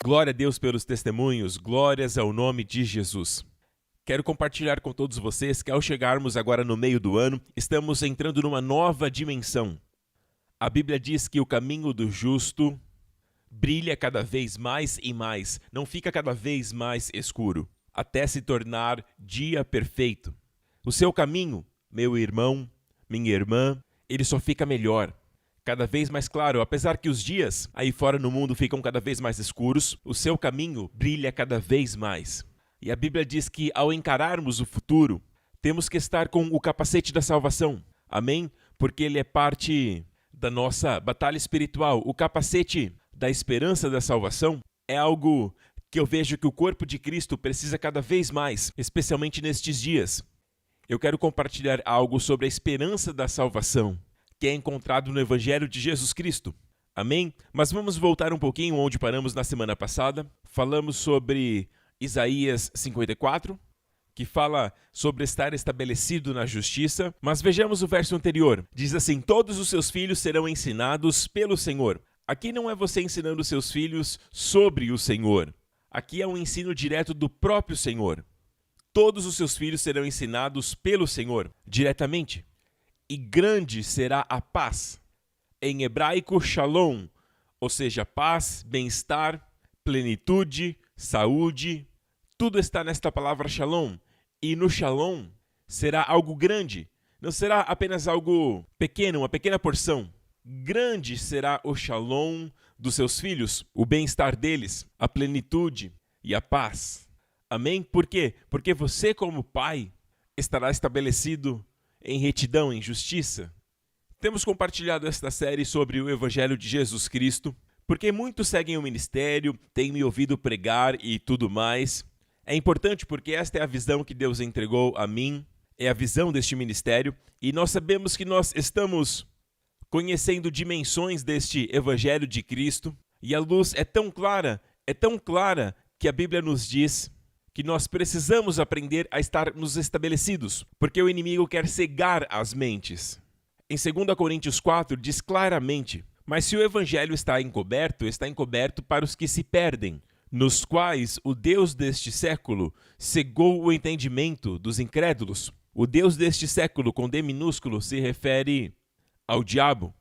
Glória a Deus pelos testemunhos, glórias ao nome de Jesus. Quero compartilhar com todos vocês que ao chegarmos agora no meio do ano, estamos entrando numa nova dimensão. A Bíblia diz que o caminho do justo brilha cada vez mais e mais, não fica cada vez mais escuro, até se tornar dia perfeito. O seu caminho, meu irmão, minha irmã, ele só fica melhor. Cada vez mais claro, apesar que os dias aí fora no mundo ficam cada vez mais escuros, o seu caminho brilha cada vez mais. E a Bíblia diz que ao encararmos o futuro, temos que estar com o capacete da salvação. Amém? Porque ele é parte da nossa batalha espiritual. O capacete da esperança da salvação é algo que eu vejo que o corpo de Cristo precisa cada vez mais, especialmente nestes dias. Eu quero compartilhar algo sobre a esperança da salvação, que é encontrado no Evangelho de Jesus Cristo. Amém? Mas vamos voltar um pouquinho onde paramos na semana passada. Falamos sobre Isaías 54, que fala sobre estar estabelecido na justiça. Mas vejamos o verso anterior. Diz assim: todos os seus filhos serão ensinados pelo Senhor. Aqui não é você ensinando seus filhos sobre o Senhor. Aqui é um ensino direto do próprio Senhor. Todos os seus filhos serão ensinados pelo Senhor, diretamente. E grande será a paz. Em hebraico, shalom, ou seja, paz, bem-estar, plenitude, saúde. Tudo está nesta palavra shalom. E no shalom será algo grande. Não será apenas algo pequeno, uma pequena porção. Grande será o shalom dos seus filhos, o bem-estar deles, a plenitude e a paz. Amém? Por quê? Porque você, como pai, estará estabelecido em retidão, em justiça. Temos compartilhado esta série sobre o Evangelho de Jesus Cristo, porque muitos seguem o ministério, têm me ouvido pregar e tudo mais. É importante porque esta é a visão que Deus entregou a mim, é a visão deste ministério, e nós sabemos que nós estamos conhecendo dimensões deste Evangelho de Cristo, e a luz é tão clara que a Bíblia nos diz que nós precisamos aprender a estar nos estabelecidos, porque o inimigo quer cegar as mentes. Em 2 Coríntios 4 diz claramente: mas se o evangelho está encoberto para os que se perdem, nos quais o Deus deste século cegou o entendimento dos incrédulos. O Deus deste século, com D minúsculo, se refere ao diabo.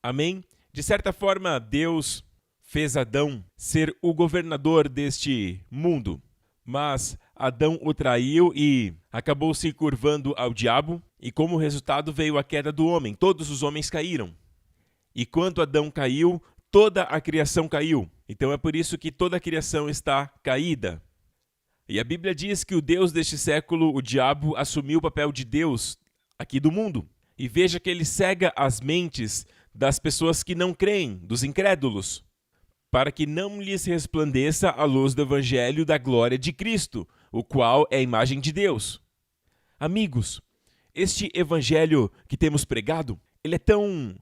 Amém? De certa forma, Deus fez Adão ser o governador deste mundo. Mas Adão o traiu e acabou se curvando ao diabo, e como resultado veio a queda do homem. Todos os homens caíram. E quando Adão caiu, toda a criação caiu. Então é por isso que toda a criação está caída. E a Bíblia diz que o Deus deste século, o diabo, assumiu o papel de Deus aqui do mundo. E veja que ele cega as mentes das pessoas que não creem, dos incrédulos, para que não lhes resplandeça a luz do Evangelho da glória de Cristo, o qual é a imagem de Deus. Amigos, este Evangelho que temos pregado, ele é tão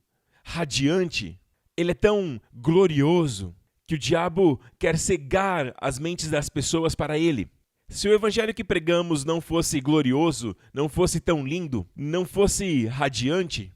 radiante, ele é tão glorioso, que o diabo quer cegar as mentes das pessoas para ele. Se o Evangelho que pregamos não fosse glorioso, não fosse tão lindo, não fosse radiante,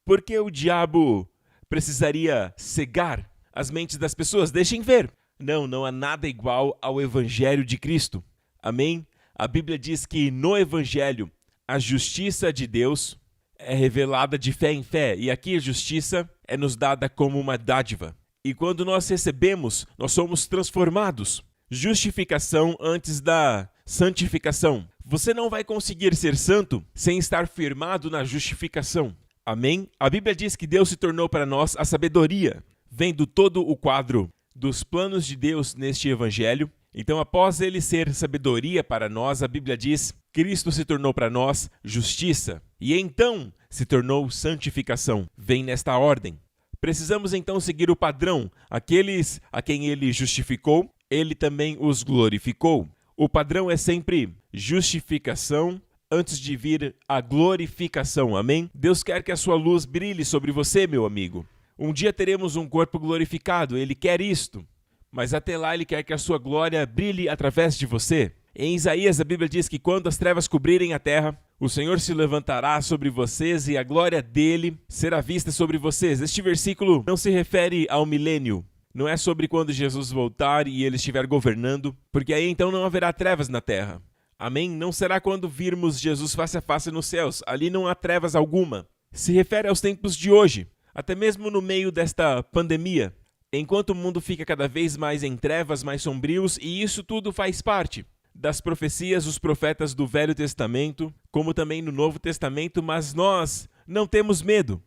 por que o diabo precisaria cegar as mentes das pessoas? Deixem ver. Não há nada igual ao Evangelho de Cristo. Amém? A Bíblia diz que no Evangelho a justiça de Deus é revelada de fé em fé. E aqui a justiça é nos dada como uma dádiva. E quando nós recebemos, nós somos transformados. Justificação antes da santificação. Você não vai conseguir ser santo sem estar firmado na justificação. Amém? A Bíblia diz que Deus se tornou para nós a sabedoria, vendo todo o quadro dos planos de Deus neste Evangelho. Então, após ele ser sabedoria para nós, a Bíblia diz: Cristo se tornou para nós justiça. E então se tornou santificação. Vem nesta ordem. Precisamos então seguir o padrão. Aqueles a quem ele justificou, ele também os glorificou. O padrão é sempre justificação antes de vir a glorificação. Amém? Deus quer que a sua luz brilhe sobre você, meu amigo. Um dia teremos um corpo glorificado, ele quer isto. Mas até lá ele quer que a sua glória brilhe através de você. Em Isaías, a Bíblia diz que quando as trevas cobrirem a terra, o Senhor se levantará sobre vocês e a glória dele será vista sobre vocês. Este versículo não se refere ao milênio, Não é sobre quando Jesus voltar e ele estiver governando, porque aí então não haverá trevas na terra. Amém? Não será quando virmos Jesus face a face nos céus. Ali não há trevas alguma. Se refere aos tempos de hoje, até mesmo no meio desta pandemia, enquanto o mundo fica cada vez mais em trevas, mais sombrios, e isso tudo faz parte das profecias dos profetas do Velho Testamento, como também no Novo Testamento, mas nós não temos medo.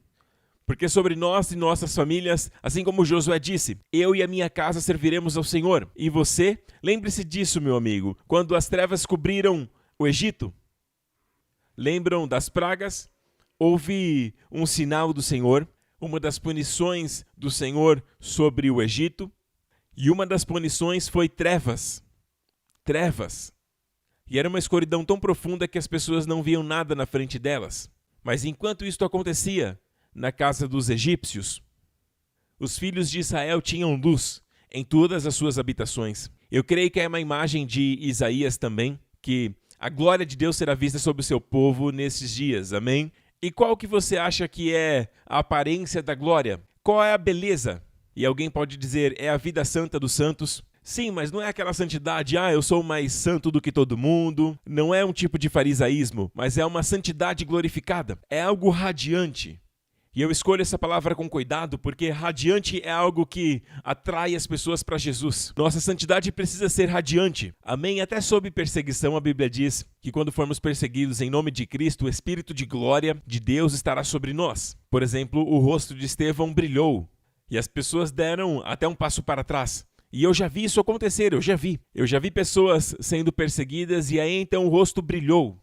Porque sobre nós e nossas famílias, assim como Josué disse, eu e a minha casa serviremos ao Senhor. E você? Lembre-se disso, meu amigo, quando as trevas cobriram o Egito. Lembram das pragas? Houve um sinal do Senhor, uma das punições do Senhor sobre o Egito, e uma das punições foi trevas. Trevas. E era uma escuridão tão profunda que as pessoas não viam nada na frente delas. Mas enquanto isto acontecia, na casa dos egípcios, os filhos de Israel tinham luz em todas as suas habitações. Eu creio que é uma imagem de Isaías também, que a glória de Deus será vista sobre o seu povo nesses dias, amém? E qual que você acha que é a aparência da glória? Qual é a beleza? E alguém pode dizer, é a vida santa dos santos. Sim, mas não é aquela santidade, eu sou mais santo do que todo mundo. Não é um tipo de farisaísmo, mas é uma santidade glorificada. É algo radiante. E eu escolho essa palavra com cuidado porque radiante é algo que atrai as pessoas para Jesus. Nossa santidade precisa ser radiante. Amém? Até sob perseguição, a Bíblia diz que quando formos perseguidos em nome de Cristo, o Espírito de glória de Deus estará sobre nós. Por exemplo, o rosto de Estevão brilhou e as pessoas deram até um passo para trás. E eu já vi isso acontecer, eu já vi pessoas sendo perseguidas e aí então o rosto brilhou.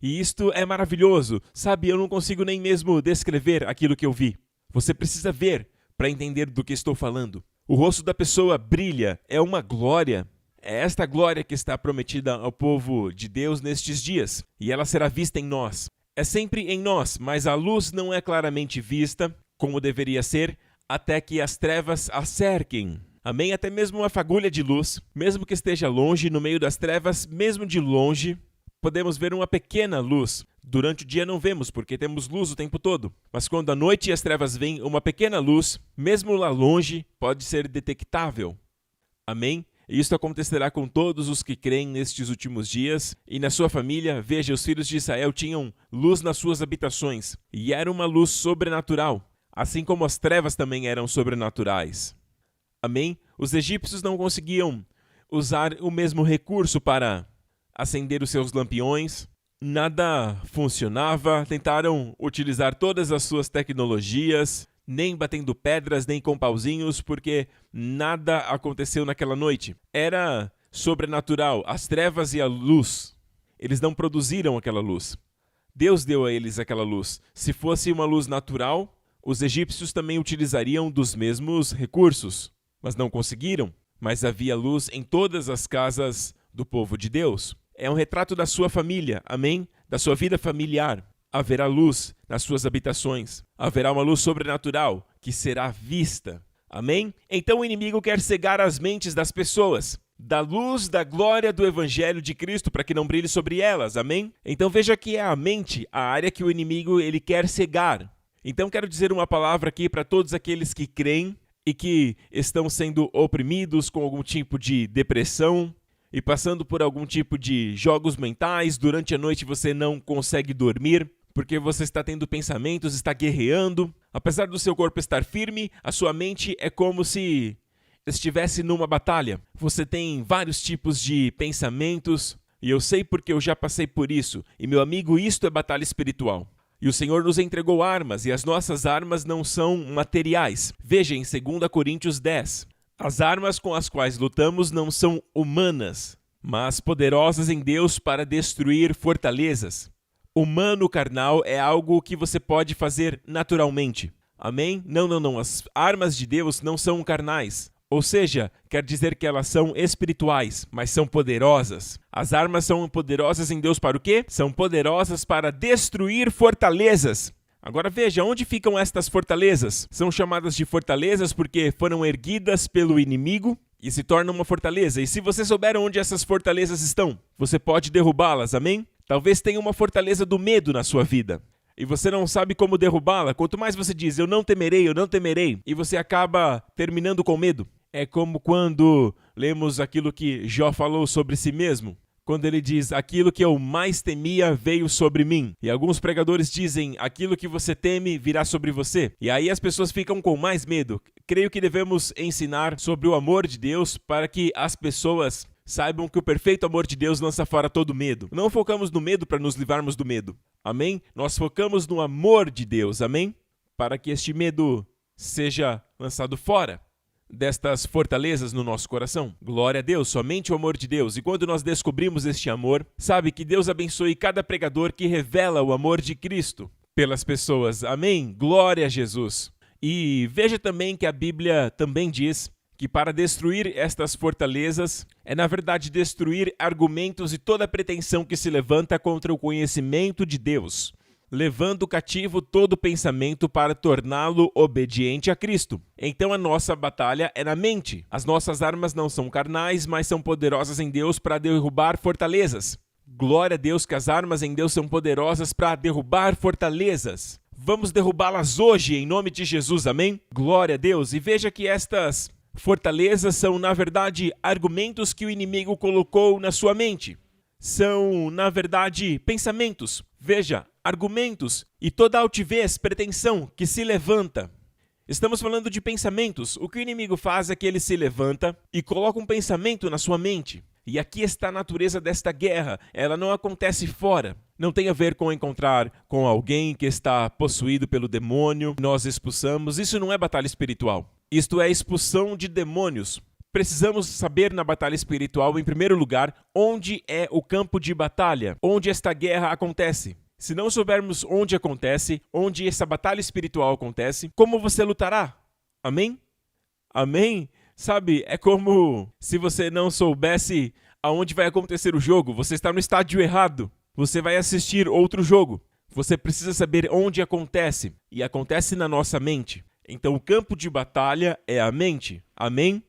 E isto é maravilhoso, sabe? Eu não consigo nem mesmo descrever aquilo que eu vi. Você precisa ver para entender do que estou falando. O rosto da pessoa brilha, é uma glória. É esta glória que está prometida ao povo de Deus nestes dias, e ela será vista em nós. É sempre em nós, mas a luz não é claramente vista, como deveria ser, até que as trevas a cerquem. Amém? Até mesmo uma fagulha de luz, mesmo que esteja longe, no meio das trevas, mesmo de longe, podemos ver uma pequena luz. Durante o dia não vemos, porque temos luz o tempo todo. Mas quando a noite e as trevas vêm, uma pequena luz, mesmo lá longe, pode ser detectável. Amém? E isto acontecerá com todos os que creem nestes últimos dias. E na sua família, veja, os filhos de Israel tinham luz nas suas habitações. E era uma luz sobrenatural, assim como as trevas também eram sobrenaturais. Amém? Os egípcios não conseguiam usar o mesmo recurso para acender os seus lampiões, nada funcionava, tentaram utilizar todas as suas tecnologias, nem batendo pedras, nem com pauzinhos, porque nada aconteceu naquela noite. Era sobrenatural, as trevas e a luz. Eles não produziram aquela luz. Deus deu a eles aquela luz. Se fosse uma luz natural, os egípcios também utilizariam dos mesmos recursos, mas não conseguiram. Mas havia luz em todas as casas do povo de Deus. É um retrato da sua família, amém? Da sua vida familiar. Haverá luz nas suas habitações. Haverá uma luz sobrenatural que será vista. Amém? Então o inimigo quer cegar as mentes das pessoas da luz da glória do Evangelho de Cristo para que não brilhe sobre elas. Amém? Então veja que é a mente a área que o inimigo ele quer cegar. Então quero dizer uma palavra aqui para todos aqueles que creem e que estão sendo oprimidos com algum tipo de depressão, e passando por algum tipo de jogos mentais, durante a noite você não consegue dormir, porque você está tendo pensamentos, está guerreando. Apesar do seu corpo estar firme, a sua mente é como se estivesse numa batalha. Você tem vários tipos de pensamentos, e eu sei porque eu já passei por isso. E meu amigo, isto é batalha espiritual. E o Senhor nos entregou armas, e as nossas armas não são materiais. Veja em 2 Coríntios 10. As armas com as quais lutamos não são humanas, mas poderosas em Deus para destruir fortalezas. Humano carnal é algo que você pode fazer naturalmente. Amém? Não. As armas de Deus não são carnais. Ou seja, quer dizer que elas são espirituais, mas são poderosas. As armas são poderosas em Deus para o quê? São poderosas para destruir fortalezas. Agora veja, onde ficam estas fortalezas? São chamadas de fortalezas porque foram erguidas pelo inimigo e se tornam uma fortaleza. E se você souber onde essas fortalezas estão, você pode derrubá-las, amém? Talvez tenha uma fortaleza do medo na sua vida e você não sabe como derrubá-la. Quanto mais você diz, eu não temerei, e você acaba terminando com medo. É como quando lemos aquilo que Jó falou sobre si mesmo. Quando ele diz, aquilo que eu mais temia veio sobre mim. E alguns pregadores dizem, aquilo que você teme virá sobre você. E aí as pessoas ficam com mais medo. Creio que devemos ensinar sobre o amor de Deus para que as pessoas saibam que o perfeito amor de Deus lança fora todo medo. Não focamos no medo para nos livrarmos do medo. Amém? Nós focamos no amor de Deus. Amém? Para que este medo seja lançado fora destas fortalezas no nosso coração. Glória a Deus, somente o amor de Deus. E quando nós descobrimos este amor, sabe, que Deus abençoe cada pregador que revela o amor de Cristo pelas pessoas. Amém? Glória a Jesus. E veja também que a Bíblia também diz que para destruir estas fortalezas é, na verdade, destruir argumentos e toda pretensão que se levanta contra o conhecimento de Deus, levando cativo todo pensamento para torná-lo obediente a Cristo. Então a nossa batalha é na mente. As nossas armas não são carnais, mas são poderosas em Deus para derrubar fortalezas. Glória a Deus que as armas em Deus são poderosas para derrubar fortalezas. Vamos derrubá-las hoje em nome de Jesus, amém? Glória a Deus. E veja que estas fortalezas são, na verdade, argumentos que o inimigo colocou na sua mente. São, na verdade, pensamentos. Veja, argumentos e toda altivez, pretensão que se levanta. Estamos falando de pensamentos. O que o inimigo faz é que ele se levanta e coloca um pensamento na sua mente. E aqui está a natureza desta guerra. Ela não acontece fora. Não tem a ver com encontrar com alguém que está possuído pelo demônio. Nós expulsamos. Isso não é batalha espiritual. Isto é expulsão de demônios. Precisamos saber na batalha espiritual, em primeiro lugar, onde é o campo de batalha, onde esta guerra acontece. Se não soubermos onde acontece, onde essa batalha espiritual acontece, como você lutará? Amém? Amém? Sabe, é como se você não soubesse aonde vai acontecer o jogo. Você está no estádio errado. Você vai assistir outro jogo. Você precisa saber onde acontece. E acontece na nossa mente. Então o campo de batalha é a mente. Amém?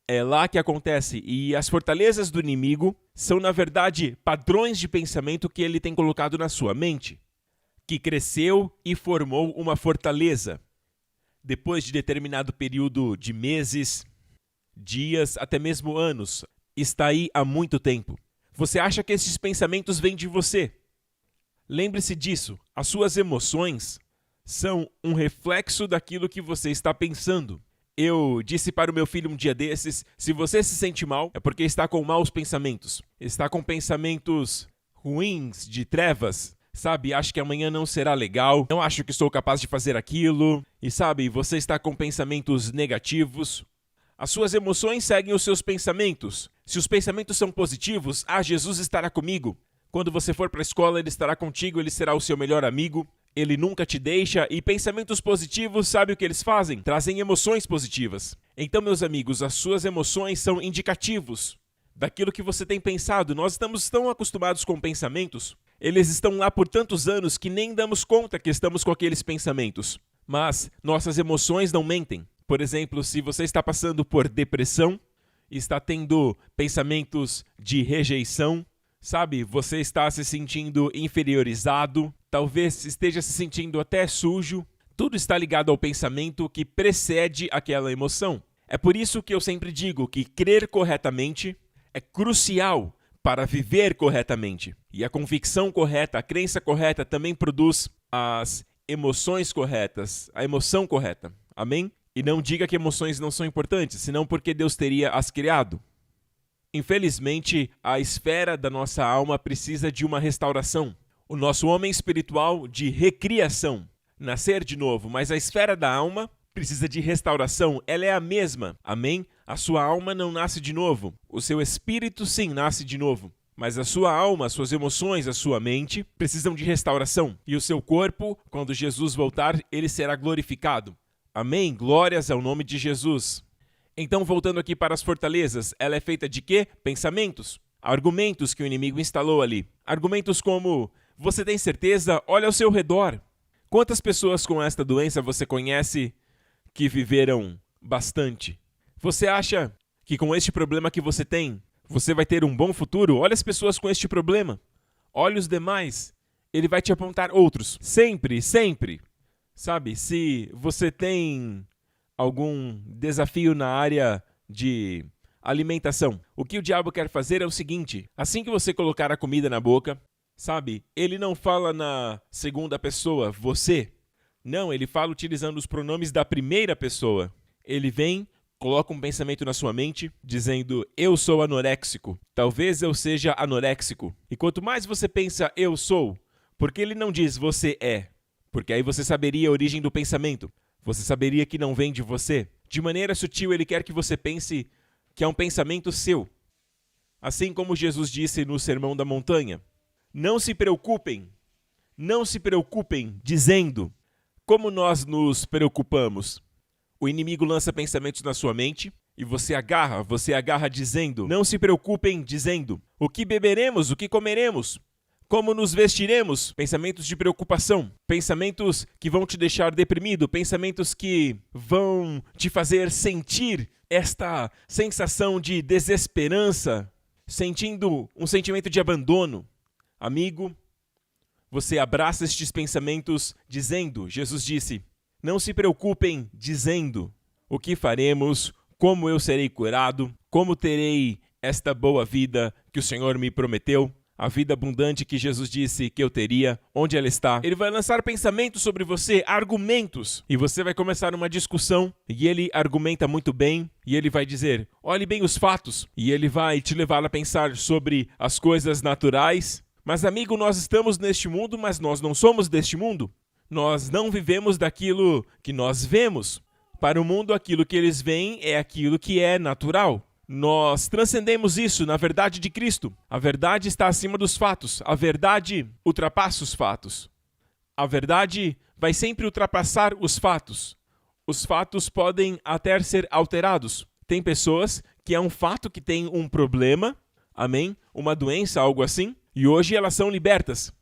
É lá que acontece. E as fortalezas do inimigo são, na verdade, padrões de pensamento que ele tem colocado na sua mente, que cresceu e formou uma fortaleza. Depois de determinado período de meses, dias, até mesmo anos, está aí há muito tempo. Você acha que esses pensamentos vêm de você? Lembre-se disso. As suas emoções são um reflexo daquilo que você está pensando. Eu disse para o meu filho um dia desses, se você se sente mal, é porque está com maus pensamentos. Está com pensamentos ruins, de trevas. Sabe, acho que amanhã não será legal, não acho que sou capaz de fazer aquilo. E sabe, você está com pensamentos negativos. As suas emoções seguem os seus pensamentos. Se os pensamentos são positivos, Jesus estará comigo. Quando você for para a escola, ele estará contigo, ele será o seu melhor amigo. Ele nunca te deixa, e pensamentos positivos, sabe o que eles fazem? Trazem emoções positivas. Então, meus amigos, as suas emoções são indicativos daquilo que você tem pensado. Nós estamos tão acostumados com pensamentos, eles estão lá por tantos anos que nem damos conta que estamos com aqueles pensamentos. Mas nossas emoções não mentem. Por exemplo, se você está passando por depressão, está tendo pensamentos de rejeição, sabe, você está se sentindo inferiorizado, talvez esteja se sentindo até sujo. Tudo está ligado ao pensamento que precede aquela emoção. É por isso que eu sempre digo que crer corretamente é crucial para viver corretamente. E a convicção correta, a crença correta também produz as emoções corretas, a emoção correta. Amém? E não diga que emoções não são importantes, senão porque Deus teria as criado. Infelizmente, a esfera da nossa alma precisa de uma restauração. O nosso homem espiritual de recriação, nascer de novo, mas a esfera da alma precisa de restauração, ela é a mesma, amém? A sua alma não nasce de novo, o seu espírito sim nasce de novo, mas a sua alma, as suas emoções, a sua mente precisam de restauração. E o seu corpo, quando Jesus voltar, ele será glorificado. Amém? Glórias ao nome de Jesus. Então, voltando aqui para as fortalezas, ela é feita de quê? Pensamentos, argumentos que o inimigo instalou ali. Argumentos como: você tem certeza? Olha ao seu redor. Quantas pessoas com esta doença você conhece que viveram bastante? Você acha que com este problema que você tem, você vai ter um bom futuro? Olha as pessoas com este problema. Olha os demais. Ele vai te apontar outros. Sempre, sempre. Sabe, se você tem algum desafio na área de alimentação. O que o diabo quer fazer é o seguinte: assim que você colocar a comida na boca, sabe, ele não fala na segunda pessoa, você. Não, ele fala utilizando os pronomes da primeira pessoa. Ele vem, coloca um pensamento na sua mente, dizendo, eu sou anoréxico. Talvez eu seja anoréxico. E quanto mais você pensa, eu sou, porque ele não diz, você é. Porque aí você saberia a origem do pensamento. Você saberia que não vem de você. De maneira sutil, ele quer que você pense que é um pensamento seu. Assim como Jesus disse no Sermão da Montanha. Não se preocupem, dizendo, como nós nos preocupamos. O inimigo lança pensamentos na sua mente e você agarra dizendo, não se preocupem, dizendo, o que beberemos, o que comeremos, como nos vestiremos, pensamentos de preocupação, pensamentos que vão te deixar deprimido, pensamentos que vão te fazer sentir esta sensação de desesperança, sentindo um sentimento de abandono. Amigo, você abraça estes pensamentos dizendo, Jesus disse, não se preocupem dizendo, o que faremos, como eu serei curado, como terei esta boa vida que o Senhor me prometeu, a vida abundante que Jesus disse que eu teria, onde ela está. Ele vai lançar pensamentos sobre você, argumentos, e você vai começar uma discussão, e ele argumenta muito bem, e ele vai dizer, olhe bem os fatos, e ele vai te levar a pensar sobre as coisas naturais. Mas amigo, nós estamos neste mundo, mas nós não somos deste mundo. Nós não vivemos daquilo que nós vemos. Para o mundo, aquilo que eles veem é aquilo que é natural. Nós transcendemos isso na verdade de Cristo. A verdade está acima dos fatos. A verdade ultrapassa os fatos. A verdade vai sempre ultrapassar os fatos. Os fatos podem até ser alterados. Tem pessoas que é um fato que tem um problema, amém? Uma doença, algo assim, e hoje elas são libertas,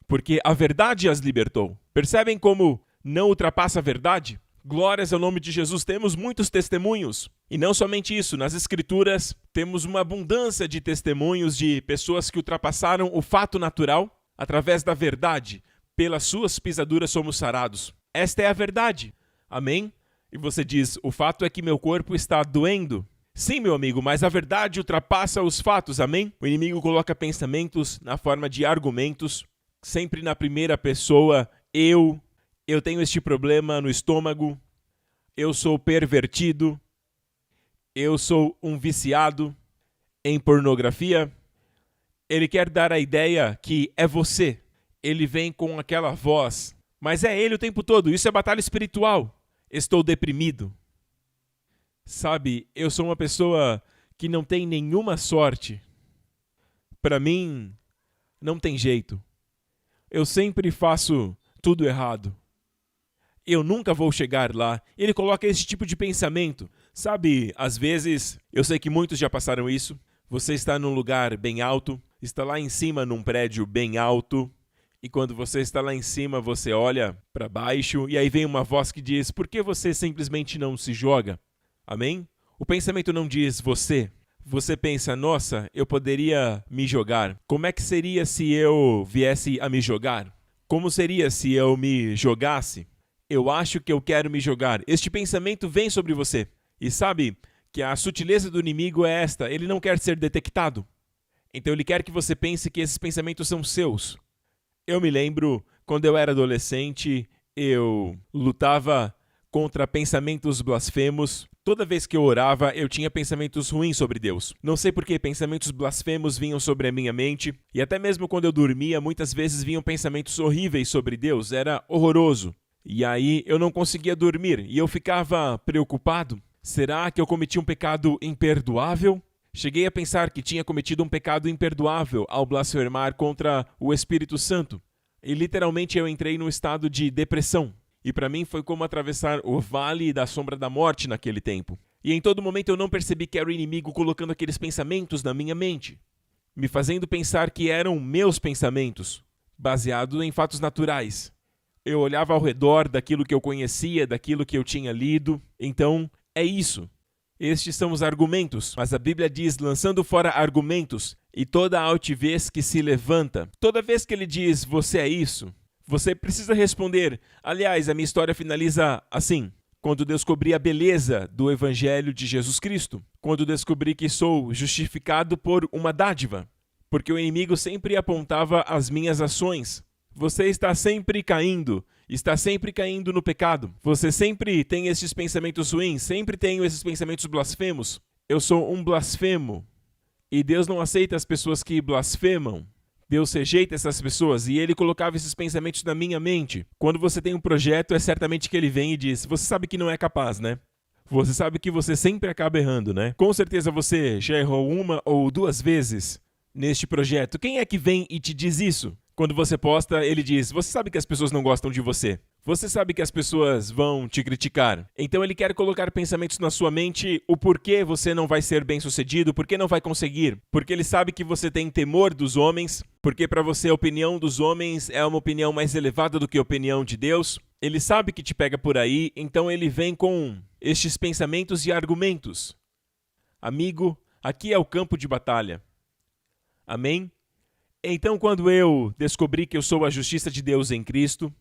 porque a verdade as libertou. Percebem como não ultrapassa a verdade? Glórias ao nome de Jesus, temos muitos testemunhos. E não somente isso, nas Escrituras temos uma abundância de testemunhos de pessoas que ultrapassaram o fato natural através da verdade. Pelas suas pisaduras somos sarados. Esta é a verdade. Amém? E você diz, o fato é que meu corpo está doendo. Sim, meu amigo, mas a verdade ultrapassa os fatos, amém? O inimigo coloca pensamentos na forma de argumentos, sempre na primeira pessoa, eu tenho este problema no estômago, eu sou pervertido, eu sou um viciado em pornografia. Ele quer dar a ideia que é você. Ele vem com aquela voz, mas é ele o tempo todo, isso é batalha espiritual. Estou deprimido. Sabe, eu sou uma pessoa que não tem nenhuma sorte. Para mim, não tem jeito. Eu sempre faço tudo errado. Eu nunca vou chegar lá. Ele coloca esse tipo de pensamento. Sabe, às vezes, eu sei que muitos já passaram isso. Você está num lugar bem alto, está lá em cima num prédio bem alto, e quando você está lá em cima, você olha para baixo, e aí vem uma voz que diz, por que você simplesmente não se joga? Amém? O pensamento não diz você. Você pensa, nossa, eu poderia me jogar. Como é que seria se eu viesse a me jogar? Como seria se eu me jogasse? Eu acho que eu quero me jogar. Este pensamento vem sobre você. E sabe que a sutileza do inimigo é esta. Ele não quer ser detectado. Então ele quer que você pense que esses pensamentos são seus. Eu me lembro, quando eu era adolescente, eu lutava contra pensamentos blasfemos. Toda vez que eu orava, eu tinha pensamentos ruins sobre Deus. Não sei por que pensamentos blasfemos vinham sobre a minha mente. E até mesmo quando eu dormia, muitas vezes vinham pensamentos horríveis sobre Deus. Era horroroso. E aí eu não conseguia dormir. E eu ficava preocupado. Será que eu cometi um pecado imperdoável? Cheguei a pensar que tinha cometido um pecado imperdoável ao blasfemar contra o Espírito Santo. E literalmente eu entrei num estado de depressão. E para mim foi como atravessar o vale da sombra da morte naquele tempo. E em todo momento eu não percebi que era o inimigo colocando aqueles pensamentos na minha mente, me fazendo pensar que eram meus pensamentos, baseados em fatos naturais. Eu olhava ao redor daquilo que eu conhecia, daquilo que eu tinha lido. Então, é isso. Estes são os argumentos. Mas a Bíblia diz, lançando fora argumentos e toda a altivez que se levanta. Toda vez que ele diz, você é isso, você precisa responder. Aliás, a minha história finaliza assim. Quando descobri a beleza do Evangelho de Jesus Cristo. quando descobri que sou justificado por uma dádiva, porque o inimigo sempre apontava as minhas ações. Você está sempre caindo no pecado. Você sempre tem esses pensamentos ruins, sempre tenho esses pensamentos blasfemos. Eu sou um blasfemo. E Deus não aceita as pessoas que blasfemam. Deus rejeita essas pessoas e Ele colocava esses pensamentos na minha mente. Quando você tem um projeto, é certamente que Ele vem e diz, você sabe que não é capaz, né? Você sabe que você sempre acaba errando, né? Com certeza você já errou 1 ou 2 vezes neste projeto. Quem é que vem e te diz isso? Quando você posta, ele diz, você sabe que as pessoas não gostam de você. Você sabe que as pessoas vão te criticar. Então ele quer colocar pensamentos na sua mente, o porquê você não vai ser bem-sucedido, porquê não vai conseguir. Porque ele sabe que você tem temor dos homens, porque para você a opinião dos homens é uma opinião mais elevada do que a opinião de Deus. Ele sabe que te pega por aí, então ele vem com estes pensamentos e argumentos. Amigo, aqui é o campo de batalha. Amém? Então, quando eu descobri que eu sou a justiça de Deus em Cristo,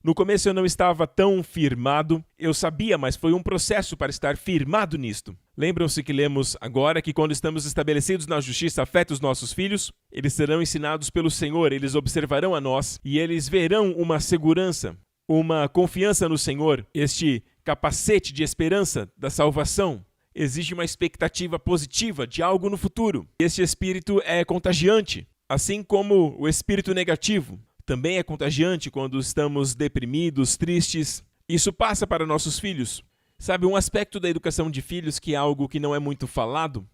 no começo eu não estava tão firmado, eu sabia, mas foi um processo para estar firmado nisto. Lembram-se que lemos agora que quando estamos estabelecidos na justiça afeta os nossos filhos? Eles serão ensinados pelo Senhor, eles observarão a nós e eles verão uma segurança, uma confiança no Senhor, este capacete de esperança da salvação. Existe uma expectativa positiva de algo no futuro. Este espírito é contagiante. Assim como o espírito negativo também é contagiante quando estamos deprimidos, tristes. Isso passa para nossos filhos. Sabe, um aspecto da educação de filhos que é algo que não é muito falado?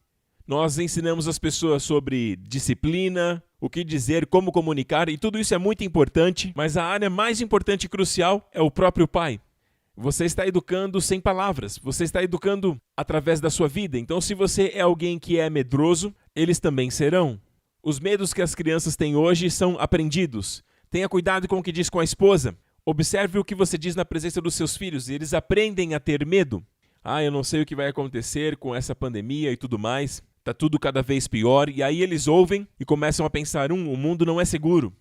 Nós ensinamos as pessoas sobre disciplina, o que dizer, como comunicar, e tudo isso é muito importante, mas a área mais importante e crucial é o próprio pai. Você está educando sem palavras, você está educando através da sua vida. Então, se você é alguém que é medroso, eles também serão. Os medos que as crianças têm hoje são aprendidos. Tenha cuidado com o que diz com a esposa. Observe o que você diz na presença dos seus filhos. E eles aprendem a ter medo. Eu não sei o que vai acontecer com essa pandemia e tudo mais. Está tudo cada vez pior. E aí eles ouvem e começam a pensar, o mundo não é seguro.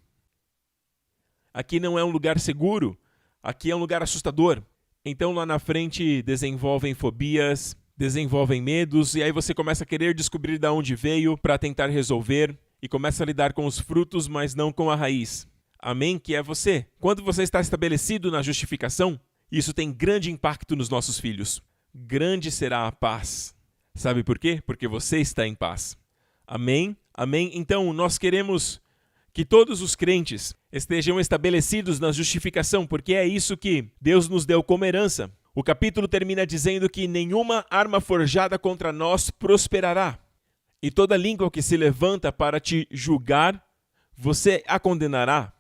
Aqui não é um lugar seguro. Aqui é um lugar assustador. Então lá na frente desenvolvem fobias, desenvolvem medos. E aí você começa a querer descobrir de onde veio para tentar resolver. E começa a lidar com os frutos, mas não com a raiz. Amém? Que é você. Quando você está estabelecido na justificação, isso tem grande impacto nos nossos filhos. Grande será a paz. Sabe por quê? Porque você está em paz. Amém? Amém? Então, nós queremos que todos os crentes estejam estabelecidos na justificação, porque é isso que Deus nos deu como herança. O capítulo termina dizendo que nenhuma arma forjada contra nós prosperará. E toda língua que se levanta para te julgar, você a condenará.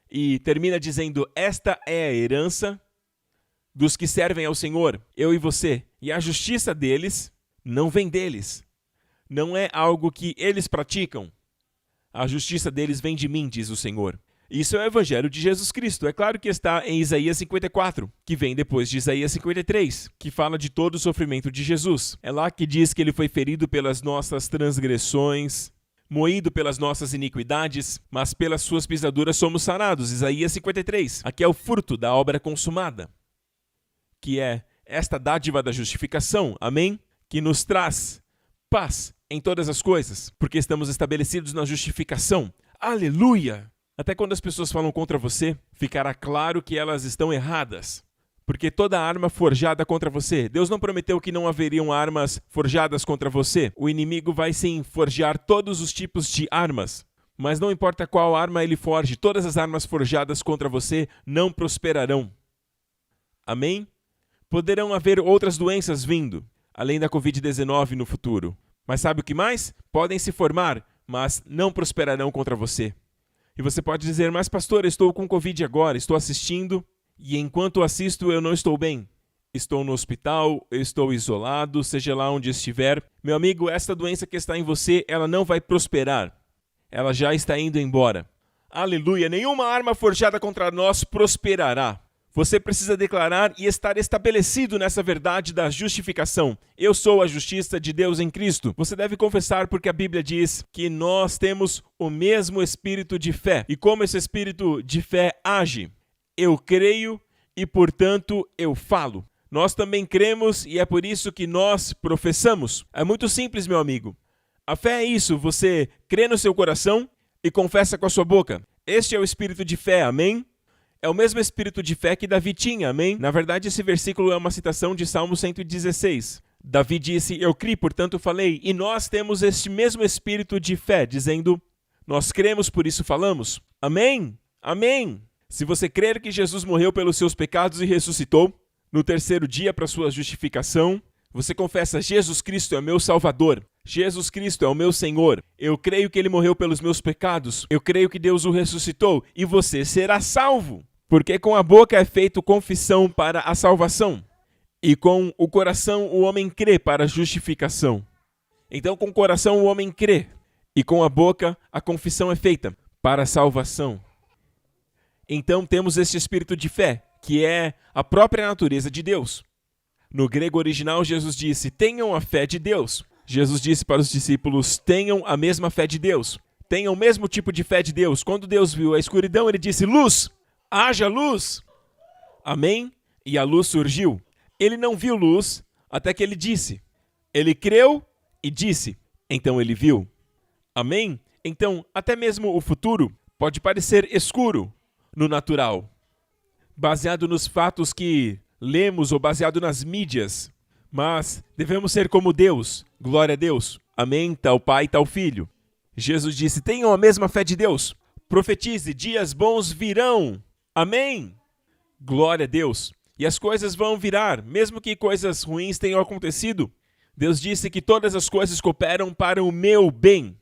E termina dizendo, esta é a herança dos que servem ao Senhor, eu e você. E a justiça deles não vem deles. Não é algo que eles praticam. A justiça deles vem de mim, diz o Senhor. Isso é o Evangelho de Jesus Cristo. É claro que está em Isaías 54, que vem depois de Isaías 53, que fala de todo o sofrimento de Jesus. É lá que diz que ele foi ferido pelas nossas transgressões, moído pelas nossas iniquidades, mas pelas suas pisaduras somos sarados. Isaías 53. Aqui é o fruto da obra consumada, que é esta dádiva da justificação, amém? Que nos traz paz em todas as coisas, porque estamos estabelecidos na justificação. Aleluia! Até quando as pessoas falam contra você, ficará claro que elas estão erradas. Porque toda arma forjada contra você, Deus não prometeu que não haveriam armas forjadas contra você. O inimigo vai sim forjar todos os tipos de armas. Mas não importa qual arma ele forge, todas as armas forjadas contra você não prosperarão. Amém? Poderão haver outras doenças vindo, além da Covid-19 no futuro. Mas sabe o que mais? Podem se formar, mas não prosperarão contra você. E você pode dizer, mas pastor, eu estou com Covid agora, estou assistindo, e enquanto assisto eu não estou bem. Estou no hospital, eu estou isolado, seja lá onde estiver. Meu amigo, esta doença que está em você, ela não vai prosperar. Ela já está indo embora. Aleluia, nenhuma arma forjada contra nós prosperará. Você precisa declarar e estar estabelecido nessa verdade da justificação. Eu sou a justiça de Deus em Cristo. Você deve confessar porque a Bíblia diz que nós temos o mesmo espírito de fé. E como esse espírito de fé age? Eu creio e, portanto, eu falo. Nós também cremos e é por isso que nós professamos. É muito simples, meu amigo. A fé é isso, você crê no seu coração e confessa com a sua boca. Este é o espírito de fé, amém? É o mesmo espírito de fé que Davi tinha, amém? Na verdade, esse versículo é uma citação de Salmo 116. Davi disse, eu criei, portanto falei. E nós temos este mesmo espírito de fé, dizendo, nós cremos, por isso falamos. Amém? Amém? Se você crer que Jesus morreu pelos seus pecados e ressuscitou, no terceiro dia para sua justificação, você confessa, Jesus Cristo é meu Salvador. Jesus Cristo é o meu Senhor. Eu creio que Ele morreu pelos meus pecados. Eu creio que Deus o ressuscitou. E você será salvo. Porque com a boca é feito confissão para a salvação. E com o coração o homem crê para a justificação. Então com o coração o homem crê. E com a boca a confissão é feita para a salvação. Então temos este espírito de fé, que é a própria natureza de Deus. No grego original, Jesus disse, tenham a fé de Deus. Jesus disse para os discípulos, tenham a mesma fé de Deus. Tenham o mesmo tipo de fé de Deus. Quando Deus viu a escuridão, Ele disse, luz, haja luz. Amém? E a luz surgiu. Ele não viu luz até que Ele disse. Ele creu e disse. Então Ele viu. Amém? Então, até mesmo o futuro pode parecer escuro no natural, baseado nos fatos que lemos ou baseado nas mídias, mas devemos ser como Deus. Glória a Deus. Amém? Tal Pai, tal Filho. Jesus disse, tenham a mesma fé de Deus. Profetize, dias bons virão. Amém? Glória a Deus. E as coisas vão virar, mesmo que coisas ruins tenham acontecido. Deus disse que todas as coisas cooperam para o meu bem.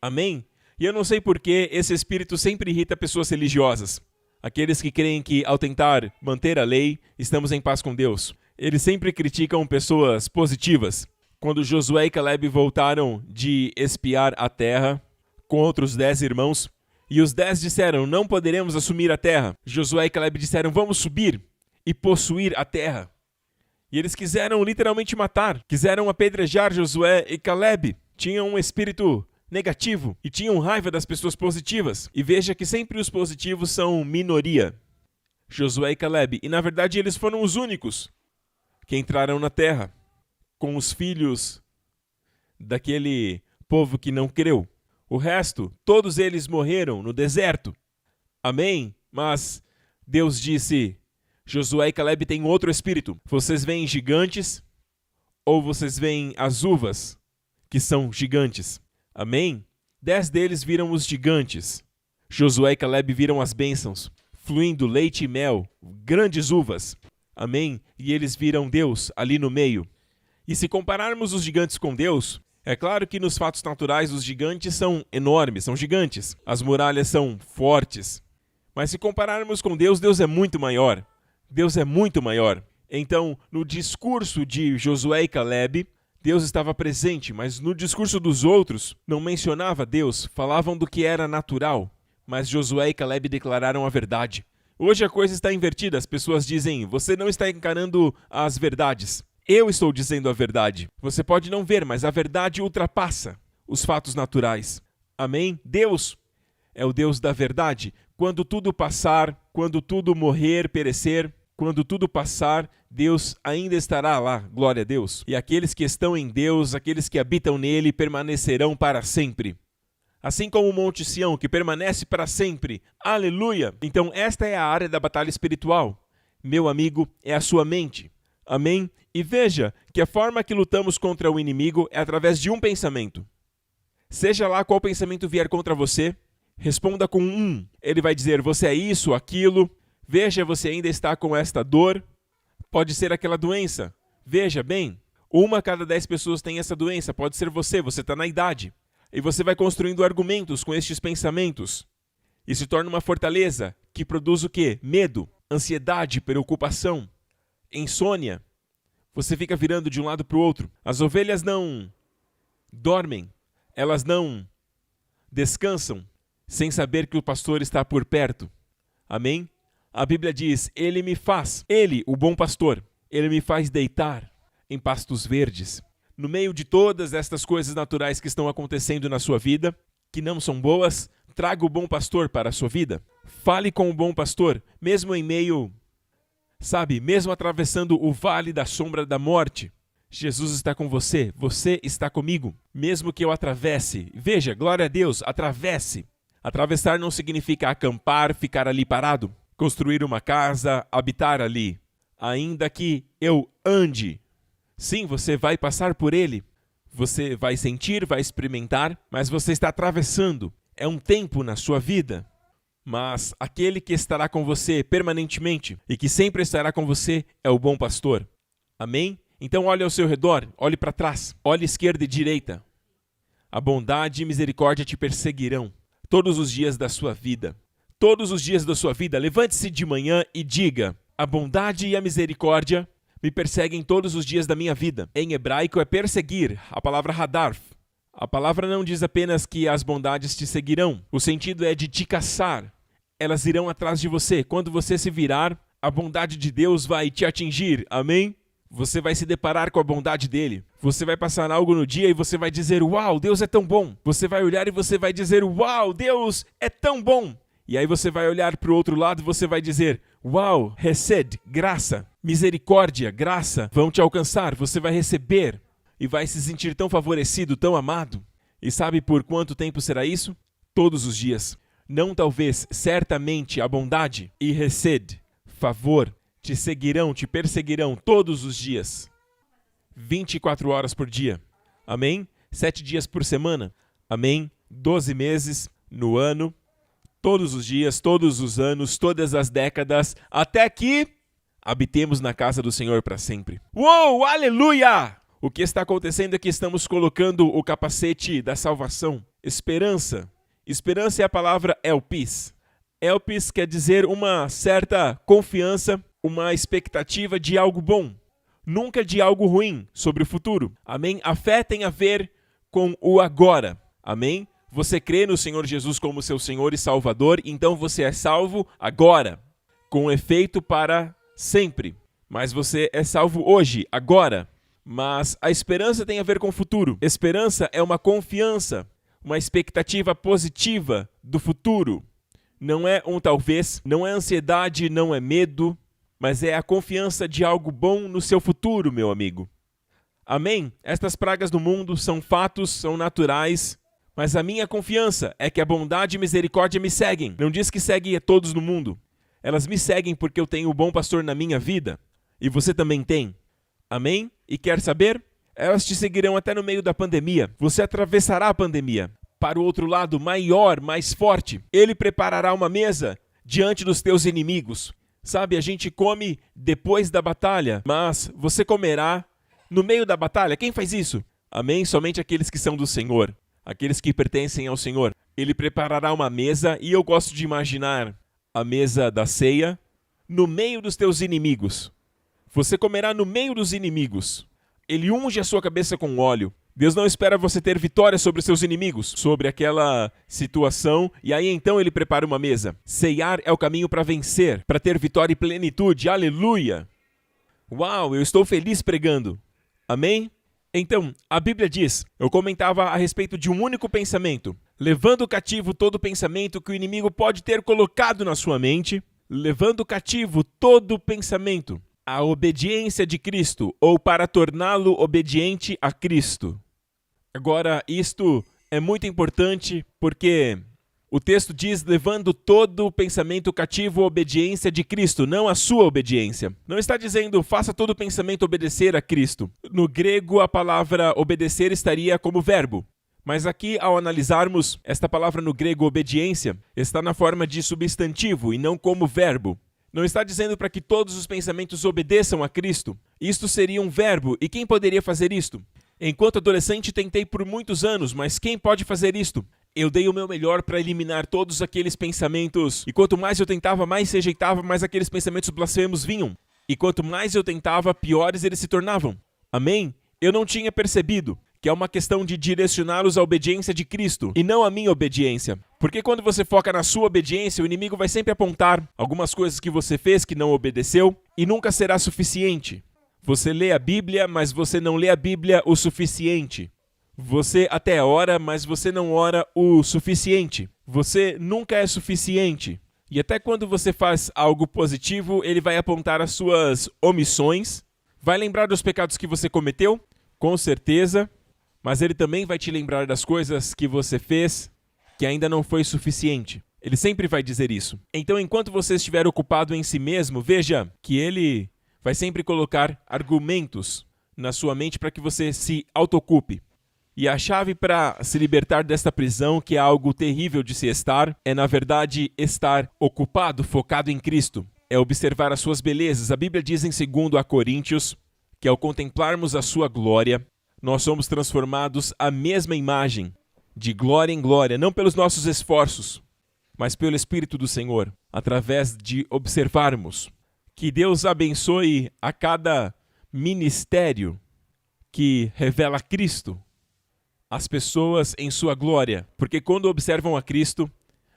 Amém? E eu não sei por que esse espírito sempre irrita pessoas religiosas. Aqueles que creem que, ao tentar manter a lei, estamos em paz com Deus. Eles sempre criticam pessoas positivas. Quando Josué e Caleb voltaram de espiar a terra com outros 10 irmãos, e os 10 disseram, não poderemos assumir a terra. Josué e Caleb disseram, vamos subir e possuir a terra. E eles quiseram literalmente matar, quiseram apedrejar Josué e Caleb. Tinham um espírito negativo e tinham raiva das pessoas positivas. E veja que sempre os positivos são minoria. Josué e Caleb. E na verdade eles foram os únicos que entraram na terra com os filhos daquele povo que não creu. O resto, todos eles morreram no deserto. Amém? Mas Deus disse, Josué e Caleb têm outro espírito. Vocês veem gigantes ou vocês veem as uvas que são gigantes? Amém? 10 deles viram os gigantes. Josué e Caleb viram as bênçãos, fluindo leite e mel, grandes uvas. Amém? E eles viram Deus ali no meio. E se compararmos os gigantes com Deus, é claro que nos fatos naturais os gigantes são enormes, são gigantes. As muralhas são fortes. Mas se compararmos com Deus, Deus é muito maior. Deus é muito maior. Então, no discurso de Josué e Caleb, Deus estava presente, mas no discurso dos outros não mencionava Deus, falavam do que era natural. Mas Josué e Caleb declararam a verdade. Hoje a coisa está invertida, as pessoas dizem, você não está encarando as verdades. Eu estou dizendo a verdade. Você pode não ver, mas a verdade ultrapassa os fatos naturais. Amém? Deus é o Deus da verdade. Quando tudo passar, quando tudo morrer, perecer, quando tudo passar, Deus ainda estará lá, glória a Deus. E aqueles que estão em Deus, aqueles que habitam nele, permanecerão para sempre. Assim como o Monte Sião, que permanece para sempre. Aleluia! Então esta é a área da batalha espiritual. Meu amigo, é a sua mente. Amém? E veja que a forma que lutamos contra o inimigo é através de um pensamento. Seja lá qual pensamento vier contra você, responda com um. Ele vai dizer, você é isso, aquilo. Veja, você ainda está com esta dor. Pode ser aquela doença. Veja bem, 1 a cada 10 pessoas tem essa doença. Pode ser você está na idade. E você vai construindo argumentos com estes pensamentos. E se torna uma fortaleza que produz o quê? Medo, ansiedade, preocupação, insônia. Você fica virando de um lado para o outro. As ovelhas não dormem. Elas não descansam sem saber que o pastor está por perto. Amém? A Bíblia diz, ele, o bom pastor, ele me faz deitar em pastos verdes. No meio de todas estas coisas naturais que estão acontecendo na sua vida, que não são boas, traga o bom pastor para a sua vida. Fale com o bom pastor, mesmo em meio Sabe, mesmo atravessando o vale da sombra da morte, Jesus está com você, você está comigo. Mesmo que eu atravesse, veja, glória a Deus, atravesse. Atravessar não significa acampar, ficar ali parado, construir uma casa, habitar ali. Ainda que eu ande, sim, você vai passar por ele. Você vai sentir, vai experimentar, mas você está atravessando. É um tempo na sua vida. Mas aquele que estará com você permanentemente e que sempre estará com você é o bom pastor. Amém? Então olhe ao seu redor, olhe para trás, olhe esquerda e direita. A bondade e misericórdia te perseguirão todos os dias da sua vida. Todos os dias da sua vida, levante-se de manhã e diga: a bondade e a misericórdia me perseguem todos os dias da minha vida. Em hebraico é perseguir, a palavra hadarf. A palavra não diz apenas que as bondades te seguirão. O sentido é de te caçar. Elas irão atrás de você. Quando você se virar, a bondade de Deus vai te atingir. Amém? Você vai se deparar com a bondade dele. Você vai passar algo no dia e você vai dizer: uau, Deus é tão bom. Você vai olhar e você vai dizer: uau, Deus é tão bom. E aí você vai olhar para o outro lado e você vai dizer: uau, hesed, graça, misericórdia, graça vão te alcançar. Você vai receber e vai se sentir tão favorecido, tão amado. E sabe por quanto tempo será isso? Todos os dias. Não talvez, certamente a bondade e hesed, favor, te seguirão, te perseguirão todos os dias. 24 horas por dia. Amém? 7 dias por semana. Amém? 12 meses no ano. Todos os dias, todos os anos, todas as décadas, até que habitemos na casa do Senhor para sempre. Uou, aleluia! O que está acontecendo é que estamos colocando o capacete da salvação. Esperança. Esperança é a palavra elpis. Elpis quer dizer uma certa confiança, uma expectativa de algo bom. Nunca de algo ruim sobre o futuro. Amém? A fé tem a ver com o agora. Amém? Você crê no Senhor Jesus como seu Senhor e Salvador, então você é salvo agora, com efeito para sempre. Mas você é salvo hoje, agora. Mas a esperança tem a ver com o futuro. Esperança é uma confiança, uma expectativa positiva do futuro. Não é um talvez, não é ansiedade, não é medo, mas é a confiança de algo bom no seu futuro, meu amigo. Amém? Estas pragas do mundo são fatos, são naturais, mas a minha confiança é que a bondade e misericórdia me seguem. Não diz que segue a todos no mundo. Elas me seguem porque eu tenho o bom pastor na minha vida. E você também tem. Amém? E quer saber? Elas te seguirão até no meio da pandemia. Você atravessará a pandemia. Para o outro lado, maior, mais forte. Ele preparará uma mesa diante dos teus inimigos. Sabe, a gente come depois da batalha, mas você comerá no meio da batalha. Quem faz isso? Amém? Somente aqueles que são do Senhor. Aqueles que pertencem ao Senhor. Ele preparará uma mesa, e eu gosto de imaginar a mesa da ceia no meio dos teus inimigos. Você comerá no meio dos inimigos. Ele unge a sua cabeça com óleo. Deus não espera você ter vitória sobre seus inimigos, sobre aquela situação, e aí então ele prepara uma mesa. Ceiar é o caminho para vencer, para ter vitória e plenitude. Aleluia! Uau, eu estou feliz pregando. Amém? Então, a Bíblia diz, eu comentava a respeito de um único pensamento, levando cativo todo pensamento que o inimigo pode ter colocado na sua mente, levando cativo todo pensamento à obediência de Cristo, ou para torná-lo obediente a Cristo. Agora, isto é muito importante porque o texto diz, levando todo o pensamento cativo à obediência de Cristo, não à sua obediência. Não está dizendo, faça todo o pensamento obedecer a Cristo. No grego, a palavra obedecer estaria como verbo. Mas aqui, ao analisarmos, esta palavra no grego, obediência, está na forma de substantivo e não como verbo. Não está dizendo para que todos os pensamentos obedeçam a Cristo. Isto seria um verbo, e quem poderia fazer isto? Enquanto adolescente, tentei por muitos anos, mas quem pode fazer isto? Eu dei o meu melhor para eliminar todos aqueles pensamentos, e quanto mais eu tentava, mais se rejeitava, mais aqueles pensamentos blasfemos vinham. E quanto mais eu tentava, piores eles se tornavam. Amém? Eu não tinha percebido que é uma questão de direcioná-los à obediência de Cristo, e não à minha obediência. Porque quando você foca na sua obediência, o inimigo vai sempre apontar algumas coisas que você fez que não obedeceu, e nunca será suficiente. Você lê a Bíblia, mas você não lê a Bíblia o suficiente. Você até ora, mas você não ora o suficiente. Você nunca é suficiente. E até quando você faz algo positivo, ele vai apontar as suas omissões, vai lembrar dos pecados que você cometeu, com certeza, mas ele também vai te lembrar das coisas que você fez que ainda não foi suficiente. Ele sempre vai dizer isso. Então, enquanto você estiver ocupado em si mesmo, veja que ele vai sempre colocar argumentos na sua mente para que você se autoocupe. E a chave para se libertar desta prisão, que é algo terrível de se estar, é na verdade estar ocupado, focado em Cristo. É observar as suas belezas. A Bíblia diz em 2 Coríntios que ao contemplarmos a sua glória, nós somos transformados à mesma imagem, de glória em glória, não pelos nossos esforços, mas pelo Espírito do Senhor, através de observarmos. Que Deus abençoe a cada ministério que revela Cristo, as pessoas em sua glória, porque quando observam a Cristo,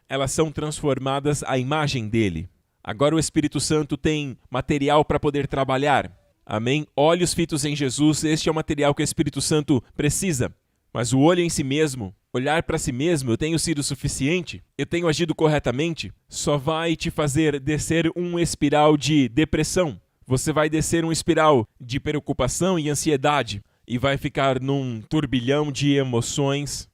elas são transformadas à imagem dele. Agora o Espírito Santo tem material para poder trabalhar. Amém? Olhos fitos em Jesus, este é o material que o Espírito Santo precisa. Mas o olho em si mesmo, olhar para si mesmo, eu tenho sido suficiente? Eu tenho agido corretamente? Só vai te fazer descer um espiral de depressão. Você vai descer um espiral de preocupação e ansiedade. E vai ficar num turbilhão de emoções.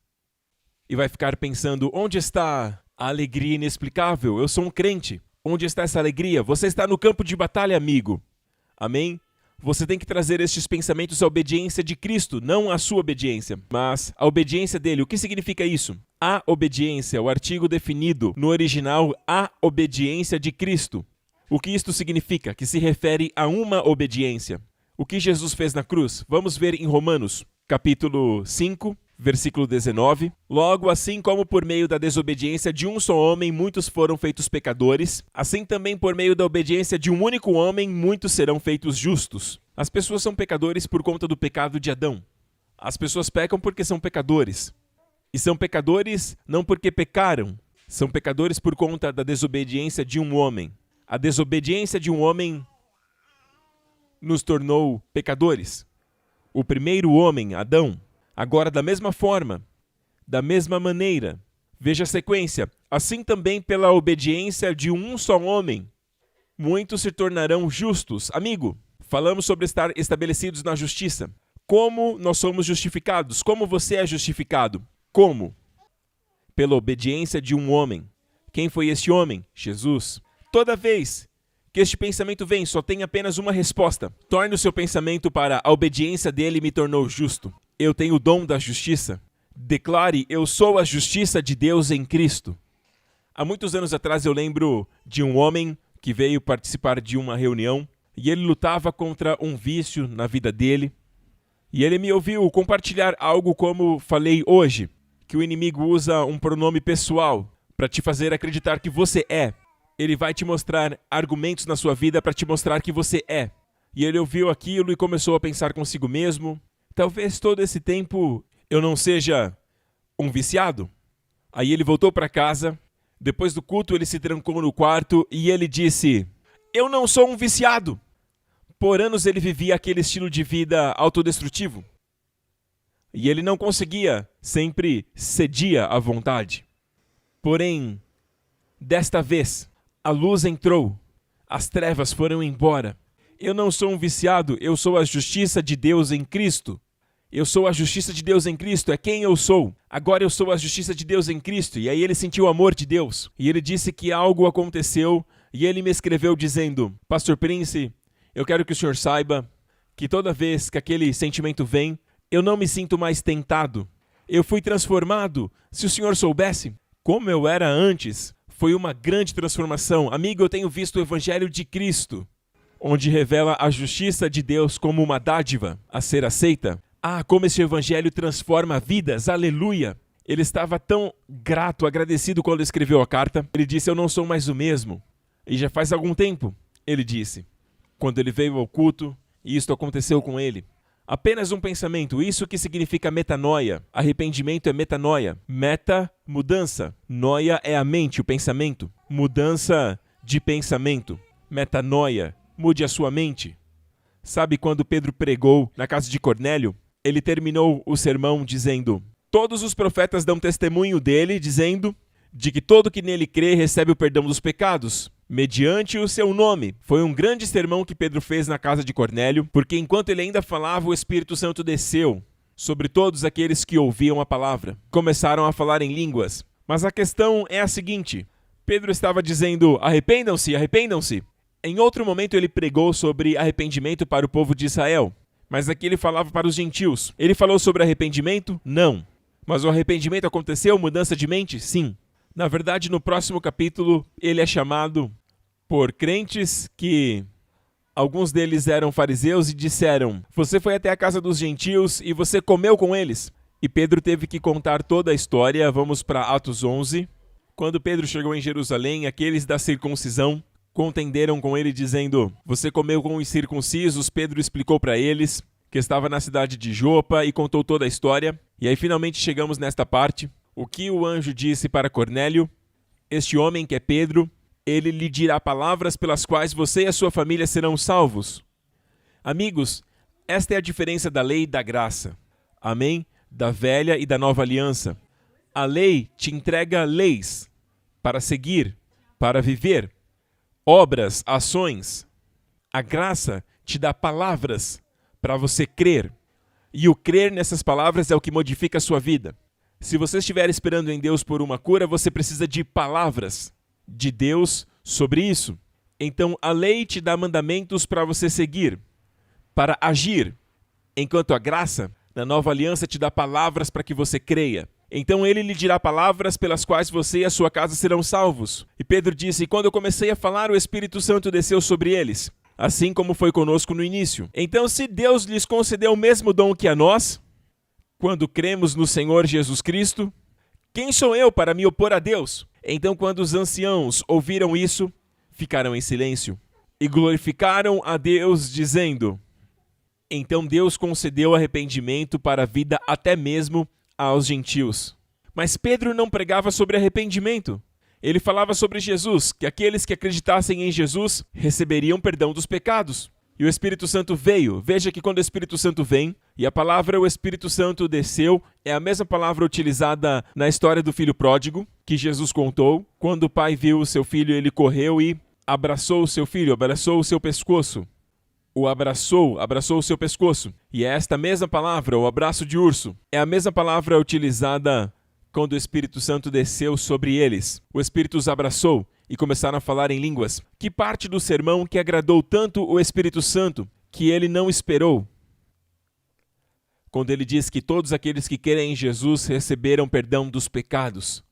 E vai ficar pensando, onde está a alegria inexplicável? Eu sou um crente. Onde está essa alegria? Você está no campo de batalha, amigo. Amém? Você tem que trazer estes pensamentos à obediência de Cristo, não à sua obediência, mas à obediência dele. O que significa isso? A obediência, o artigo definido no original, a obediência de Cristo. O que isto significa? Que se refere a uma obediência. O que Jesus fez na cruz? Vamos ver em Romanos, capítulo 5, versículo 19. Logo, assim como por meio da desobediência de um só homem muitos foram feitos pecadores, assim também por meio da obediência de um único homem muitos serão feitos justos. As pessoas são pecadores por conta do pecado de Adão. As pessoas pecam porque são pecadores. E são pecadores não porque pecaram, são pecadores por conta da desobediência de um homem. A desobediência de um homem nos tornou pecadores. O primeiro homem, Adão. Agora, da mesma forma, da mesma maneira, veja a sequência, assim também pela obediência de um só homem, muitos se tornarão justos. Amigo, falamos sobre estar estabelecidos na justiça. Como nós somos justificados? Como você é justificado? Como? Pela obediência de um homem. Quem foi este homem? Jesus. Toda vez que este pensamento vem, só tem apenas uma resposta. Torne o seu pensamento para a obediência dele me tornou justo. Eu tenho o dom da justiça. Declare, eu sou a justiça de Deus em Cristo. Há muitos anos atrás eu lembro de um homem que veio participar de uma reunião e ele lutava contra um vício na vida dele. E ele me ouviu compartilhar algo como falei hoje, que o inimigo usa um pronome pessoal para te fazer acreditar que você é. Ele vai te mostrar argumentos na sua vida para te mostrar que você é. E ele ouviu aquilo e começou a pensar consigo mesmo. Talvez todo esse tempo eu não seja um viciado. Aí ele voltou para casa. Depois do culto ele se trancou no quarto e ele disse: eu não sou um viciado. Por anos ele vivia aquele estilo de vida autodestrutivo. E ele não conseguia, sempre cedia à vontade. Porém, desta vez, a luz entrou, as trevas foram embora. Eu não sou um viciado, eu sou a justiça de Deus em Cristo. Eu sou a justiça de Deus em Cristo, é quem eu sou. Agora eu sou a justiça de Deus em Cristo. E aí ele sentiu o amor de Deus. E ele disse que algo aconteceu e ele me escreveu dizendo: Pastor Prince, eu quero que o senhor saiba que toda vez que aquele sentimento vem, eu não me sinto mais tentado. Eu fui transformado. Se o senhor soubesse como eu era antes, foi uma grande transformação. Amigo, eu tenho visto o Evangelho de Cristo, onde revela a justiça de Deus como uma dádiva a ser aceita. Ah, como esse Evangelho transforma vidas, aleluia! Ele estava tão grato, agradecido quando escreveu a carta. Ele disse, eu não sou mais o mesmo. E já faz algum tempo, ele disse, quando ele veio ao culto, e isto aconteceu com ele. Apenas um pensamento, isso que significa metanoia. Arrependimento é metanoia. Meta, mudança. Noia é a mente, o pensamento. Mudança de pensamento. Metanoia, mude a sua mente. Sabe quando Pedro pregou na casa de Cornélio? Ele terminou o sermão dizendo, todos os profetas dão testemunho dele, dizendo, de que todo que nele crê recebe o perdão dos pecados, mediante o seu nome. Foi um grande sermão que Pedro fez na casa de Cornélio, porque enquanto ele ainda falava, o Espírito Santo desceu sobre todos aqueles que ouviam a palavra. Começaram a falar em línguas. Mas a questão é a seguinte: Pedro estava dizendo, arrependam-se, arrependam-se. Em outro momento ele pregou sobre arrependimento para o povo de Israel, mas aqui ele falava para os gentios. Ele falou sobre arrependimento? Não. Mas o arrependimento aconteceu? Mudança de mente? Sim. Na verdade, no próximo capítulo, ele é chamado por crentes que alguns deles eram fariseus e disseram: você foi até a casa dos gentios e você comeu com eles. E Pedro teve que contar toda a história. Vamos para Atos 11. Quando Pedro chegou em Jerusalém, aqueles da circuncisão contenderam com ele dizendo: você comeu com os circuncisos. Pedro explicou para eles que estava na cidade de Jopa e contou toda a história. E aí finalmente chegamos nesta parte. O que o anjo disse para Cornélio? Este homem que é Pedro, ele lhe dirá palavras pelas quais você e a sua família serão salvos. Amigos, esta é a diferença da lei e da graça. Amém? Da velha e da nova aliança. A lei te entrega leis para seguir, para viver, obras, ações. A graça te dá palavras para você crer. E o crer nessas palavras é o que modifica a sua vida. Se você estiver esperando em Deus por uma cura, você precisa de palavras de Deus sobre isso. Então, a lei te dá mandamentos para você seguir, para agir, enquanto a graça, na nova aliança, te dá palavras para que você creia. Então, ele lhe dirá palavras pelas quais você e a sua casa serão salvos. E Pedro disse: quando eu comecei a falar, o Espírito Santo desceu sobre eles, assim como foi conosco no início. Então, se Deus lhes concedeu o mesmo dom que a nós, quando cremos no Senhor Jesus Cristo, quem sou eu para me opor a Deus? Então, quando os anciãos ouviram isso, ficaram em silêncio e glorificaram a Deus, dizendo: então Deus concedeu arrependimento para a vida até mesmo aos gentios. Mas Pedro não pregava sobre arrependimento. Ele falava sobre Jesus, que aqueles que acreditassem em Jesus receberiam perdão dos pecados. E o Espírito Santo veio. Veja que quando o Espírito Santo vem, e a palavra o Espírito Santo desceu, é a mesma palavra utilizada na história do filho pródigo, que Jesus contou. Quando o pai viu o seu filho, ele correu e abraçou o seu filho, abraçou o seu pescoço. Abraçou o seu pescoço. E é esta mesma palavra, o abraço de urso, é a mesma palavra utilizada quando o Espírito Santo desceu sobre eles. O Espírito os abraçou e começaram a falar em línguas. Que parte do sermão que agradou tanto o Espírito Santo que ele não esperou? Quando ele diz que todos aqueles que creem em Jesus receberam perdão dos pecados.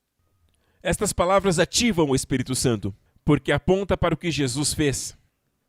Estas palavras ativam o Espírito Santo, porque aponta para o que Jesus fez,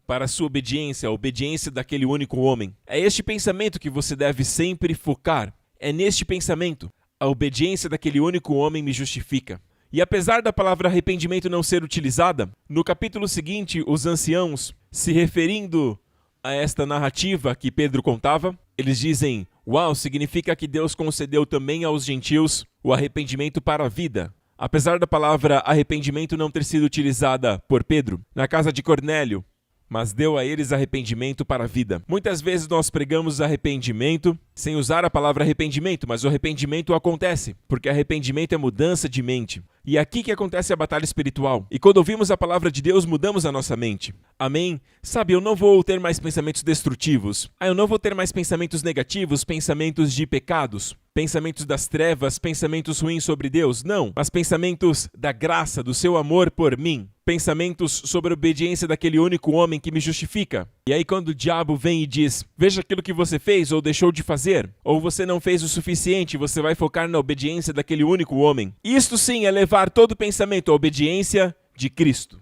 para a sua obediência, a obediência daquele único homem. É este pensamento que você deve sempre focar. É neste pensamento. A obediência daquele único homem me justifica. E apesar da palavra arrependimento não ser utilizada, no capítulo seguinte, os anciãos, se referindo a esta narrativa que Pedro contava, eles dizem: uau, significa que Deus concedeu também aos gentios o arrependimento para a vida. Apesar da palavra arrependimento não ter sido utilizada por Pedro na casa de Cornélio, mas deu a eles arrependimento para a vida. Muitas vezes nós pregamos arrependimento sem usar a palavra arrependimento, mas o arrependimento acontece, porque arrependimento é mudança de mente. E é aqui que acontece a batalha espiritual. E quando ouvimos a palavra de Deus, mudamos a nossa mente. Amém? Sabe, eu não vou ter mais pensamentos destrutivos. Eu não vou ter mais pensamentos negativos, pensamentos de pecados, pensamentos das trevas, pensamentos ruins sobre Deus. Não, mas pensamentos da graça, do seu amor por mim. Pensamentos sobre a obediência daquele único homem que me justifica. E aí quando o diabo vem e diz: veja aquilo que você fez ou deixou de fazer, ou você não fez o suficiente, você vai focar na obediência daquele único homem. Isto sim é levar todo pensamento à obediência de Cristo.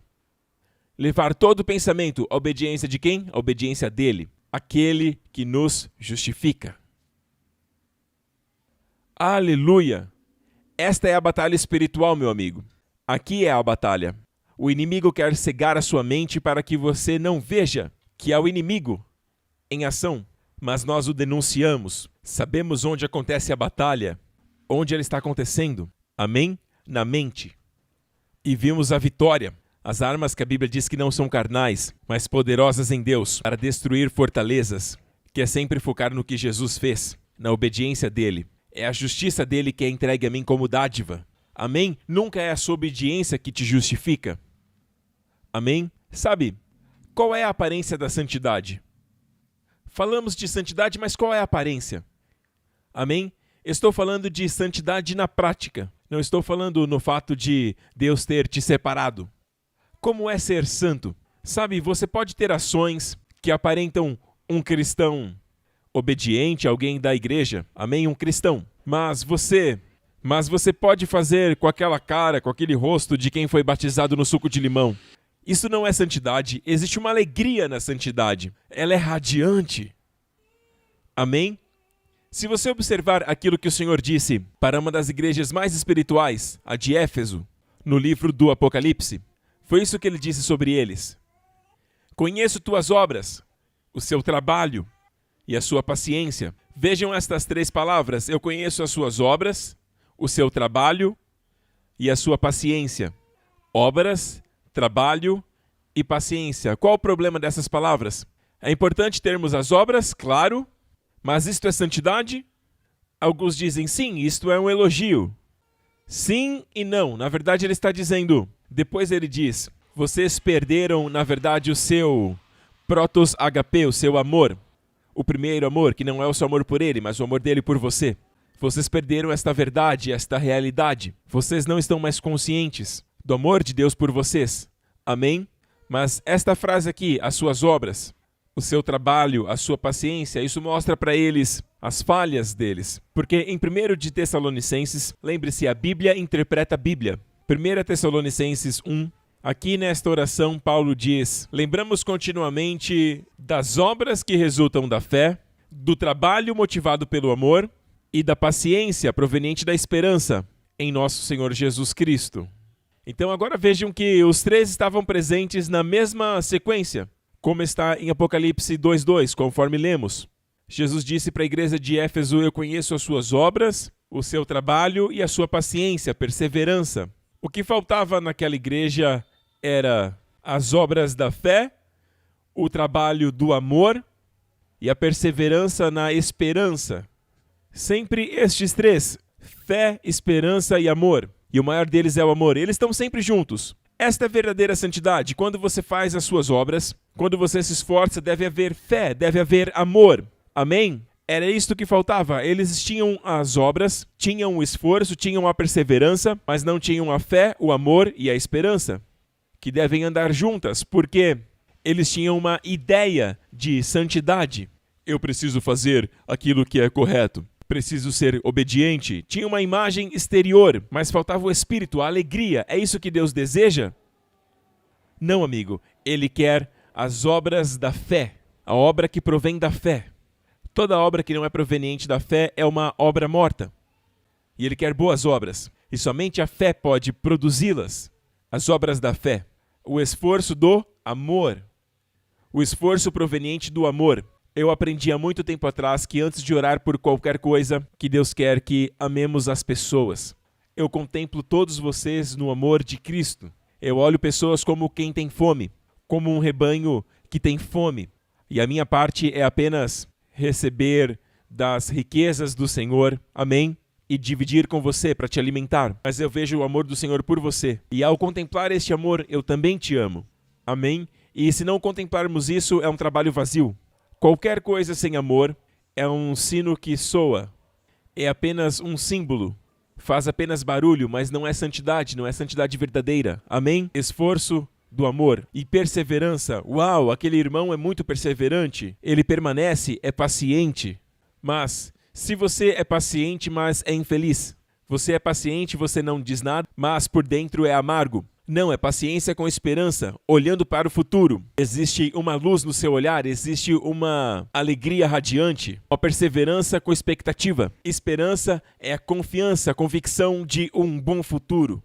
Levar todo pensamento à obediência de quem? À obediência dele, aquele que nos justifica. Aleluia! Esta é a batalha espiritual, meu amigo. Aqui é a batalha. O inimigo quer cegar a sua mente para que você não veja que é o inimigo em ação, mas nós o denunciamos. Sabemos onde acontece a batalha, onde ela está acontecendo. Amém? Na mente. E vimos a vitória. As armas que a Bíblia diz que não são carnais, mas poderosas em Deus para destruir fortalezas, que é sempre focar no que Jesus fez, na obediência dele. É a justiça dele que é entregue a mim como dádiva. Amém? Nunca é a sua obediência que te justifica. Amém? Sabe, qual é a aparência da santidade? Falamos de santidade, mas qual é a aparência? Amém? Estou falando de santidade na prática. Não estou falando no fato de Deus ter te separado. Como é ser santo? Sabe, você pode ter ações que aparentam um cristão obediente, alguém da igreja. Amém? Um cristão. Mas você pode fazer com aquela cara, com aquele rosto de quem foi batizado no suco de limão. Isso não é santidade. Existe uma alegria na santidade. Ela é radiante. Amém? Se você observar aquilo que o Senhor disse para uma das igrejas mais espirituais, a de Éfeso, no livro do Apocalipse, foi isso que ele disse sobre eles. Conheço tuas obras, o seu trabalho e a sua paciência. Vejam estas 3 palavras. Eu conheço as suas obras, o seu trabalho e a sua paciência. Obras, trabalho e paciência. Qual o problema dessas palavras? É importante termos as obras, claro, mas isto é santidade? Alguns dizem sim, isto é um elogio. Sim e não. Na verdade, ele está dizendo, depois ele diz, vocês perderam, na verdade, o seu protos agape, o seu amor. O primeiro amor, que não é o seu amor por ele, mas o amor dele por você. Vocês perderam esta verdade, esta realidade. Vocês não estão mais conscientes do amor de Deus por vocês. Amém? Mas esta frase aqui, as suas obras, o seu trabalho, a sua paciência, isso mostra para eles as falhas deles. Porque em 1 de Tessalonicenses, lembre-se, a Bíblia interpreta a Bíblia. 1 Tessalonicenses 1, aqui nesta oração, Paulo diz, lembramos continuamente das obras que resultam da fé, do trabalho motivado pelo amor e da paciência proveniente da esperança em nosso Senhor Jesus Cristo. Então agora vejam que os 3 estavam presentes na mesma sequência, como está em Apocalipse 2:2, conforme lemos. Jesus disse para a igreja de Éfeso, eu conheço as suas obras, o seu trabalho e a sua paciência, perseverança. O que faltava naquela igreja era as obras da fé, o trabalho do amor e a perseverança na esperança. Sempre estes 3, fé, esperança e amor. E o maior deles é o amor. Eles estão sempre juntos. Esta é a verdadeira santidade. Quando você faz as suas obras, quando você se esforça, deve haver fé, deve haver amor. Amém? Era isto que faltava. Eles tinham as obras, tinham o esforço, tinham a perseverança, mas não tinham a fé, o amor e a esperança, que devem andar juntas, porque eles tinham uma ideia de santidade. Eu preciso fazer aquilo que é correto. Preciso ser obediente. Tinha uma imagem exterior, mas faltava o espírito, a alegria. É isso que Deus deseja? Não, amigo. Ele quer as obras da fé, a obra que provém da fé. Toda obra que não é proveniente da fé é uma obra morta. E ele quer boas obras. E somente a fé pode produzi-las. As obras da fé. O esforço do amor. O esforço proveniente do amor. Eu aprendi há muito tempo atrás que antes de orar por qualquer coisa, que Deus quer que amemos as pessoas. Eu contemplo todos vocês no amor de Cristo. Eu olho pessoas como quem tem fome, como um rebanho que tem fome. E a minha parte é apenas receber das riquezas do Senhor, amém? E dividir com você para te alimentar. Mas eu vejo o amor do Senhor por você. E ao contemplar este amor, eu também te amo. Amém? E se não contemplarmos isso, é um trabalho vazio. Qualquer coisa sem amor é um sino que soa. É apenas um símbolo. Faz apenas barulho, mas não é santidade verdadeira. Amém? Esforço do amor e perseverança. Uau, aquele irmão é muito perseverante. Ele permanece, é paciente. Mas se você é paciente, mas é infeliz. Você é paciente, você não diz nada, mas por dentro é amargo. Não, é paciência com esperança, olhando para o futuro. Existe uma luz no seu olhar, existe uma alegria radiante, uma perseverança com expectativa. Esperança é a confiança, a convicção de um bom futuro.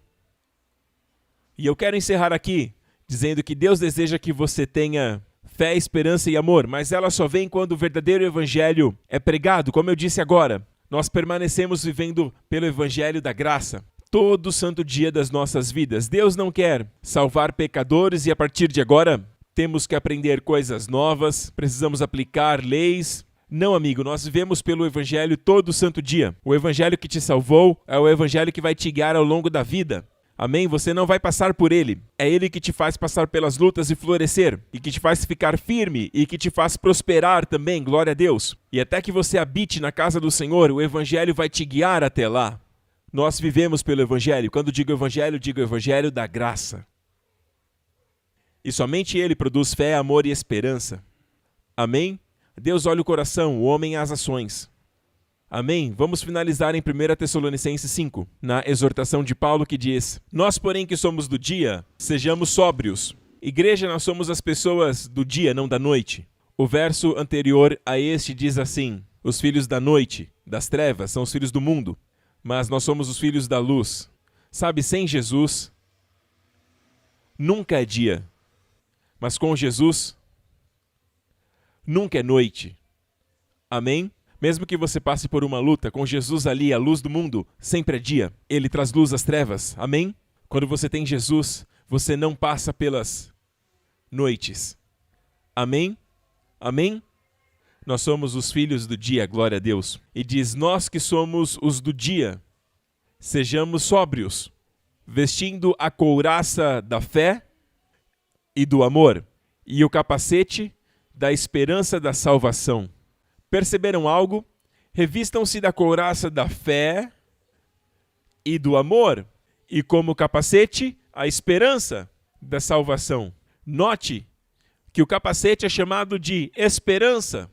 E eu quero encerrar aqui, dizendo que Deus deseja que você tenha fé, esperança e amor, mas ela só vem quando o verdadeiro evangelho é pregado, como eu disse agora. Nós permanecemos vivendo pelo evangelho da graça. Todo santo dia das nossas vidas. Deus não quer salvar pecadores e a partir de agora temos que aprender coisas novas, precisamos aplicar leis, Não, amigo, nós vivemos pelo Evangelho todo santo dia. O Evangelho que te salvou é o Evangelho que vai te guiar ao longo da vida. Amém? Você não vai passar por ele. É ele que te faz passar pelas lutas e florescer, e que te faz ficar firme, e que te faz prosperar também, glória a Deus. E até que você habite na casa do Senhor, o Evangelho vai te guiar até lá. Nós vivemos pelo Evangelho. Quando digo Evangelho da graça. E somente ele produz fé, amor e esperança. Amém? Deus olha o coração, o homem as ações. Amém? Vamos finalizar em 1 Tessalonicenses 5, na exortação de Paulo que diz: Nós, porém, que somos do dia, sejamos sóbrios. Igreja, nós somos as pessoas do dia, não da noite. O verso anterior a este diz assim: Os filhos da noite, das trevas, são os filhos do mundo, mas nós somos os filhos da luz. Sabe, sem Jesus, nunca é dia, mas com Jesus, nunca é noite. Amém? Mesmo que você passe por uma luta, com Jesus ali, a luz do mundo, sempre é dia. Ele traz luz às trevas. Amém? Quando você tem Jesus, você não passa pelas noites. Amém? Amém? Nós somos os filhos do dia, glória a Deus. E diz, nós que somos os do dia, sejamos sóbrios, vestindo a couraça da fé e do amor, e o capacete da esperança da salvação. Perceberam algo? Revistam-se da couraça da fé e do amor, e como capacete, a esperança da salvação. Note que o capacete é chamado de esperança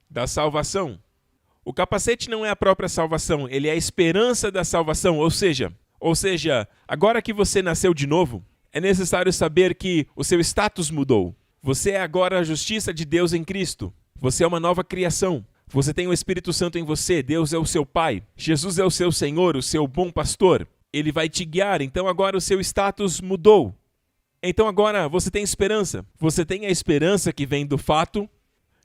da salvação. O capacete não é a própria salvação, ele é a esperança da salvação, ou seja, agora que você nasceu de novo, é necessário saber que o seu status mudou. Você é agora a justiça de Deus em Cristo. Você é uma nova criação. Você tem o Espírito Santo em você. Deus é o seu Pai. Jesus é o seu Senhor, o seu bom pastor. Ele vai te guiar. Então agora o seu status mudou. Então agora você tem esperança. Você tem a esperança que vem do fato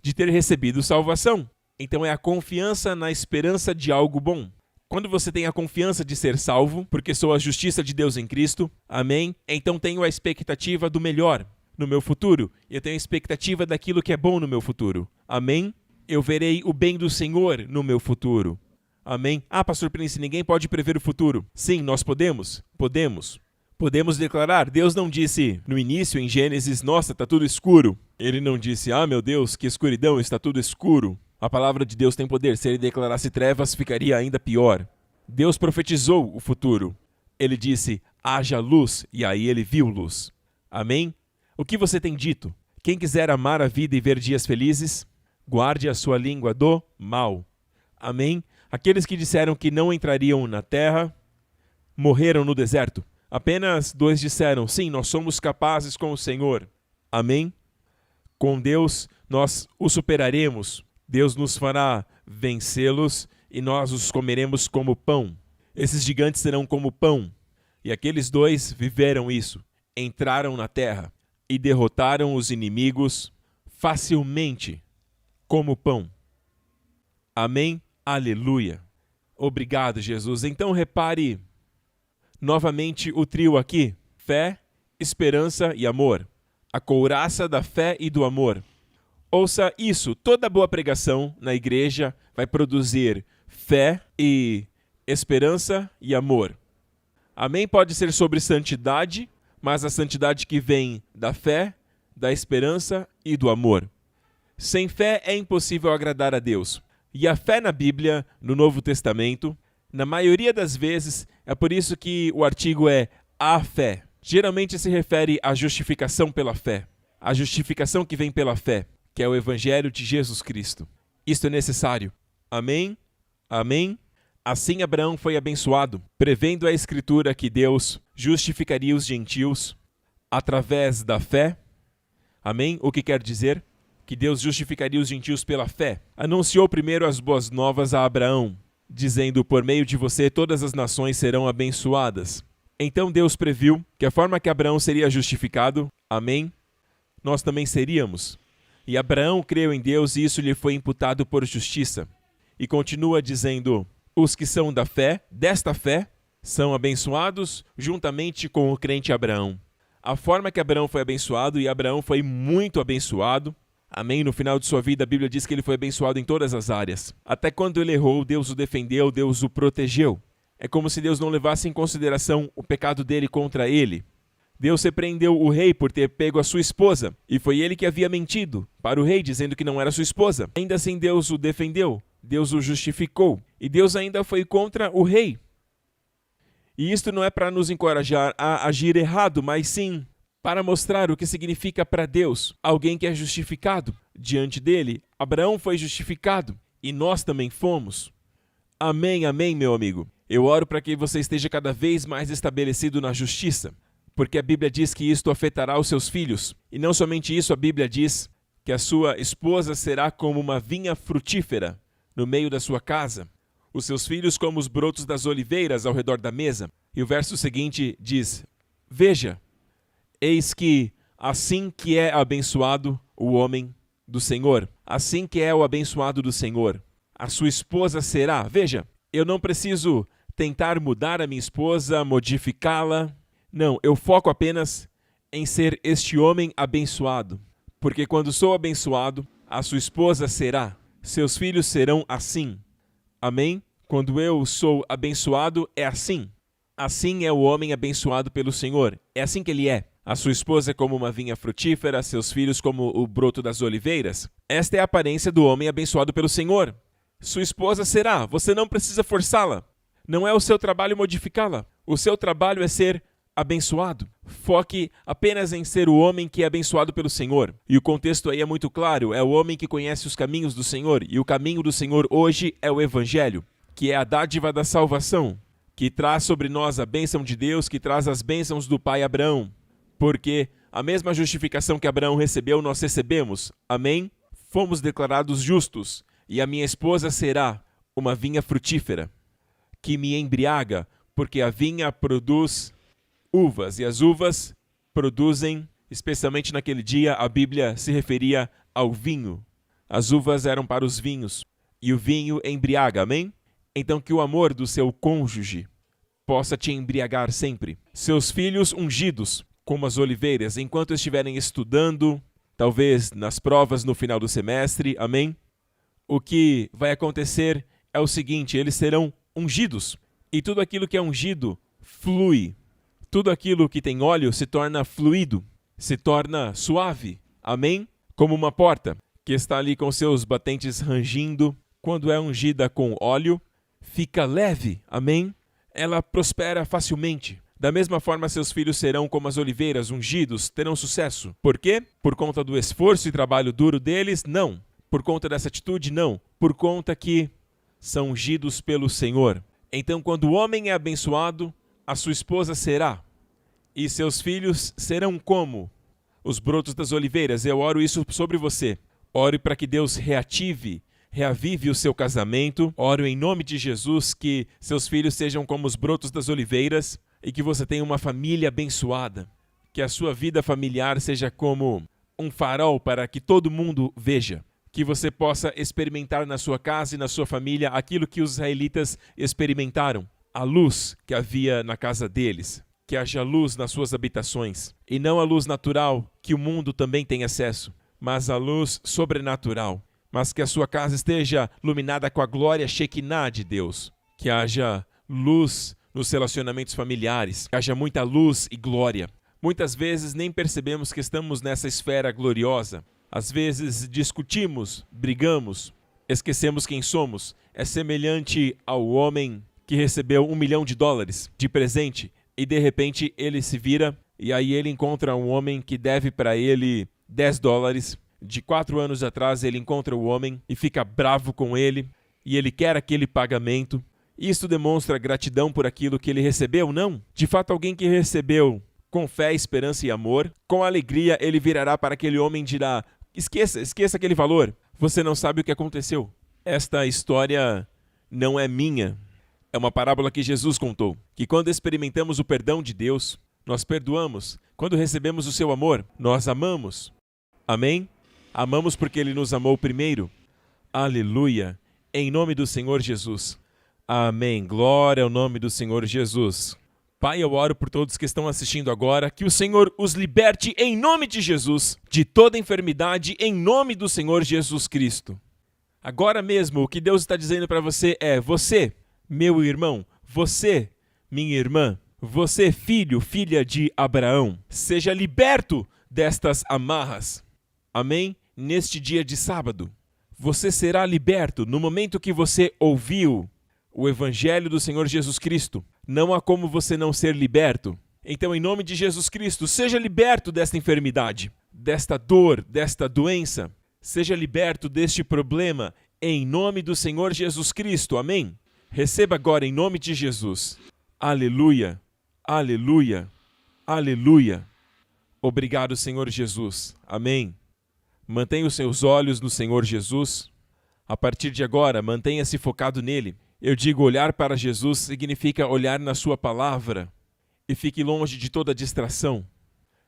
de ter recebido salvação. Então é a confiança na esperança de algo bom. Quando você tem a confiança de ser salvo, porque sou a justiça de Deus em Cristo, amém? Então tenho a expectativa do melhor no meu futuro. Eu tenho a expectativa daquilo que é bom no meu futuro. Amém? Eu verei o bem do Senhor no meu futuro. Amém? Ah, Pastor Prince, ninguém pode prever o futuro. Sim, nós podemos. Podemos declarar. Deus não disse no início, em Gênesis, nossa, está tudo escuro. Ele não disse, ah, meu Deus, que escuridão, está tudo escuro. A palavra de Deus tem poder. Se ele declarasse trevas, ficaria ainda pior. Deus profetizou o futuro. Ele disse, haja luz, e aí ele viu luz. Amém? O que você tem dito? Quem quiser amar a vida e ver dias felizes, guarde a sua língua do mal. Amém? Aqueles que disseram que não entrariam na terra, morreram no deserto. Apenas 2 disseram, sim, nós somos capazes com o Senhor. Amém? Com Deus, nós o superaremos. Deus nos fará vencê-los e nós os comeremos como pão. Esses gigantes serão como pão. E aqueles 2 viveram isso. Entraram na terra e derrotaram os inimigos facilmente, como pão. Amém? Aleluia. Obrigado, Jesus. Então repare novamente o trio aqui. Fé, esperança e amor. A couraça da fé e do amor. Ouça isso. Toda boa pregação na igreja vai produzir fé e esperança e amor. Amém? Pode ser sobre santidade, mas a santidade que vem da fé, da esperança e do amor. Sem fé é impossível agradar a Deus. E a fé na Bíblia, no Novo Testamento, na maioria das vezes, é por isso que o artigo é a fé. Geralmente se refere à justificação pela fé. A justificação que vem pela fé, que é o Evangelho de Jesus Cristo. Isto é necessário. Amém? Amém? Assim Abraão foi abençoado, prevendo a Escritura que Deus justificaria os gentios através da fé. Amém? O que quer dizer? Que Deus justificaria os gentios pela fé. Anunciou primeiro as boas novas a Abraão, dizendo, por meio de você todas as nações serão abençoadas. Então Deus previu que a forma que Abraão seria justificado, amém, nós também seríamos. E Abraão creu em Deus e isso lhe foi imputado por justiça. E continua dizendo, os que são da fé, desta fé, são abençoados juntamente com o crente Abraão. A forma que Abraão foi abençoado, e Abraão foi muito abençoado, Amém? No final de sua vida, a Bíblia diz que ele foi abençoado em todas as áreas. Até quando ele errou, Deus o defendeu, Deus o protegeu. É como se Deus não levasse em consideração o pecado dele contra ele. Deus repreendeu o rei por ter pego a sua esposa, e foi ele que havia mentido para o rei, dizendo que não era sua esposa. Ainda assim, Deus o defendeu, Deus o justificou, e Deus ainda foi contra o rei. E isto não é para nos encorajar a agir errado, mas sim para mostrar o que significa para Deus alguém que é justificado. Diante dele, Abraão foi justificado, e nós também fomos. Amém, amém, meu amigo. Eu oro para que você esteja cada vez mais estabelecido na justiça, porque a Bíblia diz que isto afetará os seus filhos. E não somente isso, a Bíblia diz que a sua esposa será como uma vinha frutífera no meio da sua casa, os seus filhos como os brotos das oliveiras ao redor da mesa. E o verso seguinte diz: Veja, eis que assim que é abençoado o homem do Senhor, assim que é o abençoado do Senhor, a sua esposa será. Veja, eu não preciso tentar mudar a minha esposa, modificá-la. Não, eu foco apenas em ser este homem abençoado. Porque quando sou abençoado, a sua esposa será. Seus filhos serão assim. Amém? Quando eu sou abençoado, é assim. Assim é o homem abençoado pelo Senhor. É assim que ele é. A sua esposa é como uma vinha frutífera, seus filhos como o broto das oliveiras. Esta é a aparência do homem abençoado pelo Senhor. Sua esposa será. Você não precisa forçá-la. Não é o seu trabalho modificá-la. O seu trabalho é ser abençoado. Foque apenas em ser o homem que é abençoado pelo Senhor. E o contexto aí é muito claro. É o homem que conhece os caminhos do Senhor. E o caminho do Senhor hoje é o Evangelho, que é a dádiva da salvação, que traz sobre nós a bênção de Deus, que traz as bênçãos do pai Abraão. Porque a mesma justificação que Abraão recebeu, nós recebemos. Amém? Fomos declarados justos. E a minha esposa será uma vinha frutífera, que me embriaga, porque a vinha produz uvas, e as uvas produzem, especialmente naquele dia, a Bíblia se referia ao vinho. As uvas eram para os vinhos, e o vinho embriaga, amém? Então que o amor do seu cônjuge possa te embriagar sempre. Seus filhos ungidos, como as oliveiras, enquanto estiverem estudando, talvez nas provas no final do semestre, amém? O que vai acontecer é o seguinte: eles serão ungidos, e tudo aquilo que é ungido flui. Tudo aquilo que tem óleo se torna fluido, se torna suave, amém? Como uma porta que está ali com seus batentes rangindo, quando é ungida com óleo, fica leve, amém? Ela prospera facilmente. Da mesma forma, seus filhos serão como as oliveiras, ungidos, terão sucesso. Por quê? Por conta do esforço e trabalho duro deles? Não. Por conta dessa atitude? Não. Por conta que são ungidos pelo Senhor. Então, quando o homem é abençoado, a sua esposa será, e seus filhos serão como os brotos das oliveiras. Eu oro isso sobre você. Ore para que Deus reavive o seu casamento. Oro em nome de Jesus que seus filhos sejam como os brotos das oliveiras e que você tenha uma família abençoada. Que a sua vida familiar seja como um farol para que todo mundo veja. Que você possa experimentar na sua casa e na sua família aquilo que os israelitas experimentaram. A luz que havia na casa deles, que haja luz nas suas habitações, e não a luz natural que o mundo também tem acesso, mas a luz sobrenatural, mas que a sua casa esteja iluminada com a glória Shekinah de Deus, que haja luz nos relacionamentos familiares, que haja muita luz e glória. Muitas vezes nem percebemos que estamos nessa esfera gloriosa, às vezes discutimos, brigamos, esquecemos quem somos. É semelhante ao homem que recebeu $1 milhão de presente e de repente ele se vira e aí ele encontra um homem que deve para ele $10. De 4 anos atrás ele encontra o homem e fica bravo com ele e ele quer aquele pagamento. Isso demonstra gratidão por aquilo que ele recebeu? Não. De fato, alguém que recebeu com fé, esperança e amor, com alegria ele virará para aquele homem e dirá: esqueça aquele valor, você não sabe o que aconteceu. Esta história não é minha. É uma parábola que Jesus contou, que quando experimentamos o perdão de Deus, nós perdoamos. Quando recebemos o seu amor, nós amamos. Amém? Amamos porque Ele nos amou primeiro. Aleluia! Em nome do Senhor Jesus. Amém. Glória ao nome do Senhor Jesus. Pai, eu oro por todos que estão assistindo agora, que o Senhor os liberte em nome de Jesus, de toda enfermidade, em nome do Senhor Jesus Cristo. Agora mesmo, o que Deus está dizendo para você é: você, meu irmão, você, minha irmã, você, filho, filha de Abraão, seja liberto destas amarras. Amém? Neste dia de sábado, você será liberto no momento que você ouviu o Evangelho do Senhor Jesus Cristo. Não há como você não ser liberto. Então, em nome de Jesus Cristo, seja liberto desta enfermidade, desta dor, desta doença. Seja liberto deste problema, em nome do Senhor Jesus Cristo. Amém? Receba agora em nome de Jesus. Aleluia, aleluia, aleluia. Obrigado, Senhor Jesus. Amém. Mantenha os seus olhos no Senhor Jesus. A partir de agora, mantenha-se focado nele. Eu digo, olhar para Jesus significa olhar na sua palavra. E fique longe de toda distração.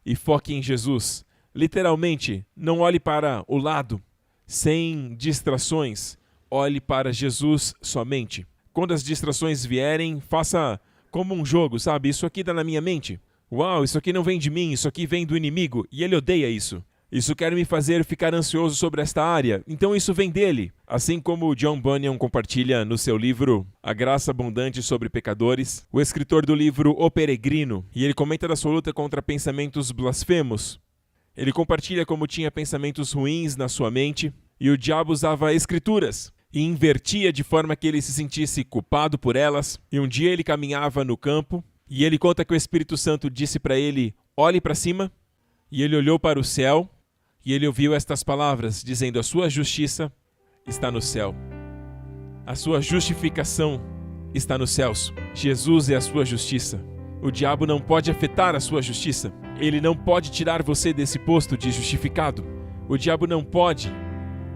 E foque em Jesus. Literalmente, não olhe para o lado. Sem distrações, olhe para Jesus somente. Quando as distrações vierem, faça como um jogo, sabe? Isso aqui está na minha mente. Uau, isso aqui não vem de mim, isso aqui vem do inimigo. E ele odeia isso. Isso quer me fazer ficar ansioso sobre esta área, então isso vem dele. Assim como John Bunyan compartilha no seu livro A Graça Abundante sobre Pecadores, o escritor do livro O Peregrino, e ele comenta da sua luta contra pensamentos blasfemos. Ele compartilha como tinha pensamentos ruins na sua mente, e o diabo usava escrituras, e invertia de forma que ele se sentisse culpado por elas, e um dia ele caminhava no campo, e ele conta que o Espírito Santo disse para ele: olhe para cima, e ele olhou para o céu, e ele ouviu estas palavras, dizendo: a sua justiça está no céu. A sua justificação está nos céus. Jesus é a sua justiça. O diabo não pode afetar a sua justiça. Ele não pode tirar você desse posto de justificado. O diabo não pode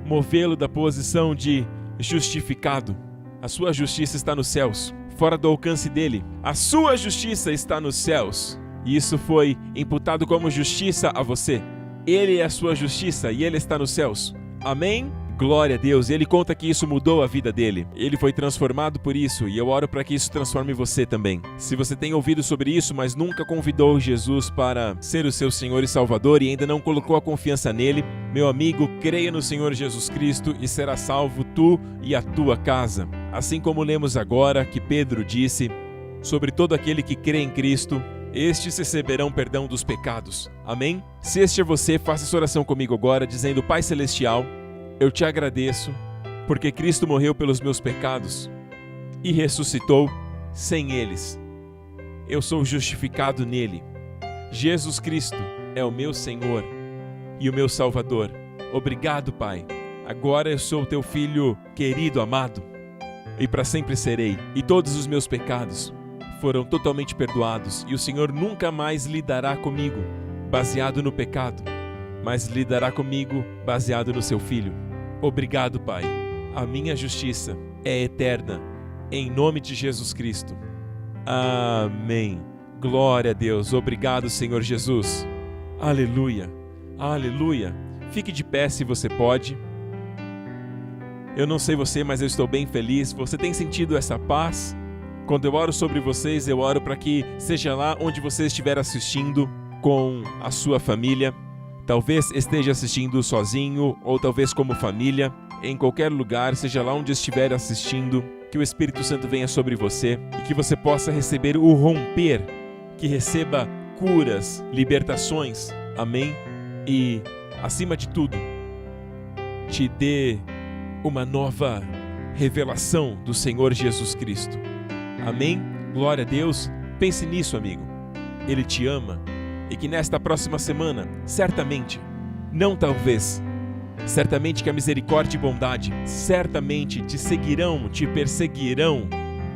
movê-lo da posição de justificado. A sua justiça está nos céus, fora do alcance dele. A sua justiça está nos céus. E isso foi imputado como justiça a você. Ele é a sua justiça e ele está nos céus. Amém? Glória a Deus. Ele conta que isso mudou a vida dele. Ele foi transformado por isso e eu oro para que isso transforme você também. Se você tem ouvido sobre isso, mas nunca convidou Jesus para ser o seu Senhor e Salvador e ainda não colocou a confiança nele, meu amigo, creia no Senhor Jesus Cristo e será salvo tu e a tua casa. Assim como lemos agora que Pedro disse sobre todo aquele que crê em Cristo, estes receberão perdão dos pecados. Amém? Se este é você, faça essa oração comigo agora, dizendo: Pai Celestial, eu te agradeço, porque Cristo morreu pelos meus pecados e ressuscitou sem eles. Eu sou justificado nele. Jesus Cristo é o meu Senhor e o meu Salvador. Obrigado, Pai. Agora eu sou teu filho querido, amado, e para sempre serei. E todos os meus pecados foram totalmente perdoados, e o Senhor nunca mais lidará comigo baseado no pecado, mas lidará comigo baseado no seu Filho. Obrigado, Pai. A minha justiça é eterna, em nome de Jesus Cristo. Amém. Glória a Deus. Obrigado, Senhor Jesus. Aleluia. Aleluia. Fique de pé se você pode. Eu não sei você, mas eu estou bem feliz. Você tem sentido essa paz? Quando eu oro sobre vocês, eu oro para que seja lá onde você estiver assistindo com a sua família. Talvez esteja assistindo sozinho ou talvez como família. Em qualquer lugar, seja lá onde estiver assistindo, que o Espírito Santo venha sobre você e que você possa receber o romper, que receba curas, libertações. Amém? E, acima de tudo, te dê uma nova revelação do Senhor Jesus Cristo. Amém? Glória a Deus. Pense nisso, amigo. Ele te ama e que nesta próxima semana, certamente, não talvez, certamente que a misericórdia e bondade certamente te seguirão, te perseguirão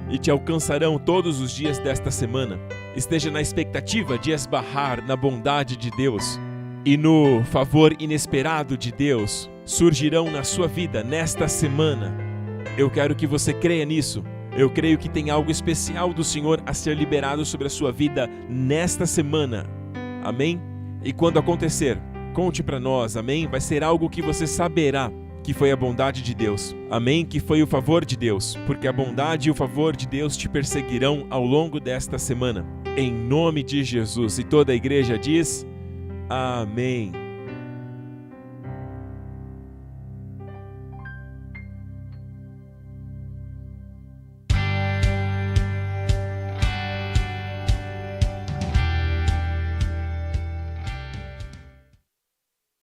e te alcançarão todos os dias desta semana. Esteja na expectativa de esbarrar na bondade de Deus e no favor inesperado de Deus surgirão na sua vida nesta semana. Eu quero que você creia nisso. Eu creio que tem algo especial do Senhor a ser liberado sobre a sua vida nesta semana. Amém? E quando acontecer, conte para nós, amém? Vai ser algo que você saberá que foi a bondade de Deus. Amém, que foi o favor de Deus, porque a bondade e o favor de Deus te perseguirão ao longo desta semana. Em nome de Jesus. E toda a igreja diz: amém.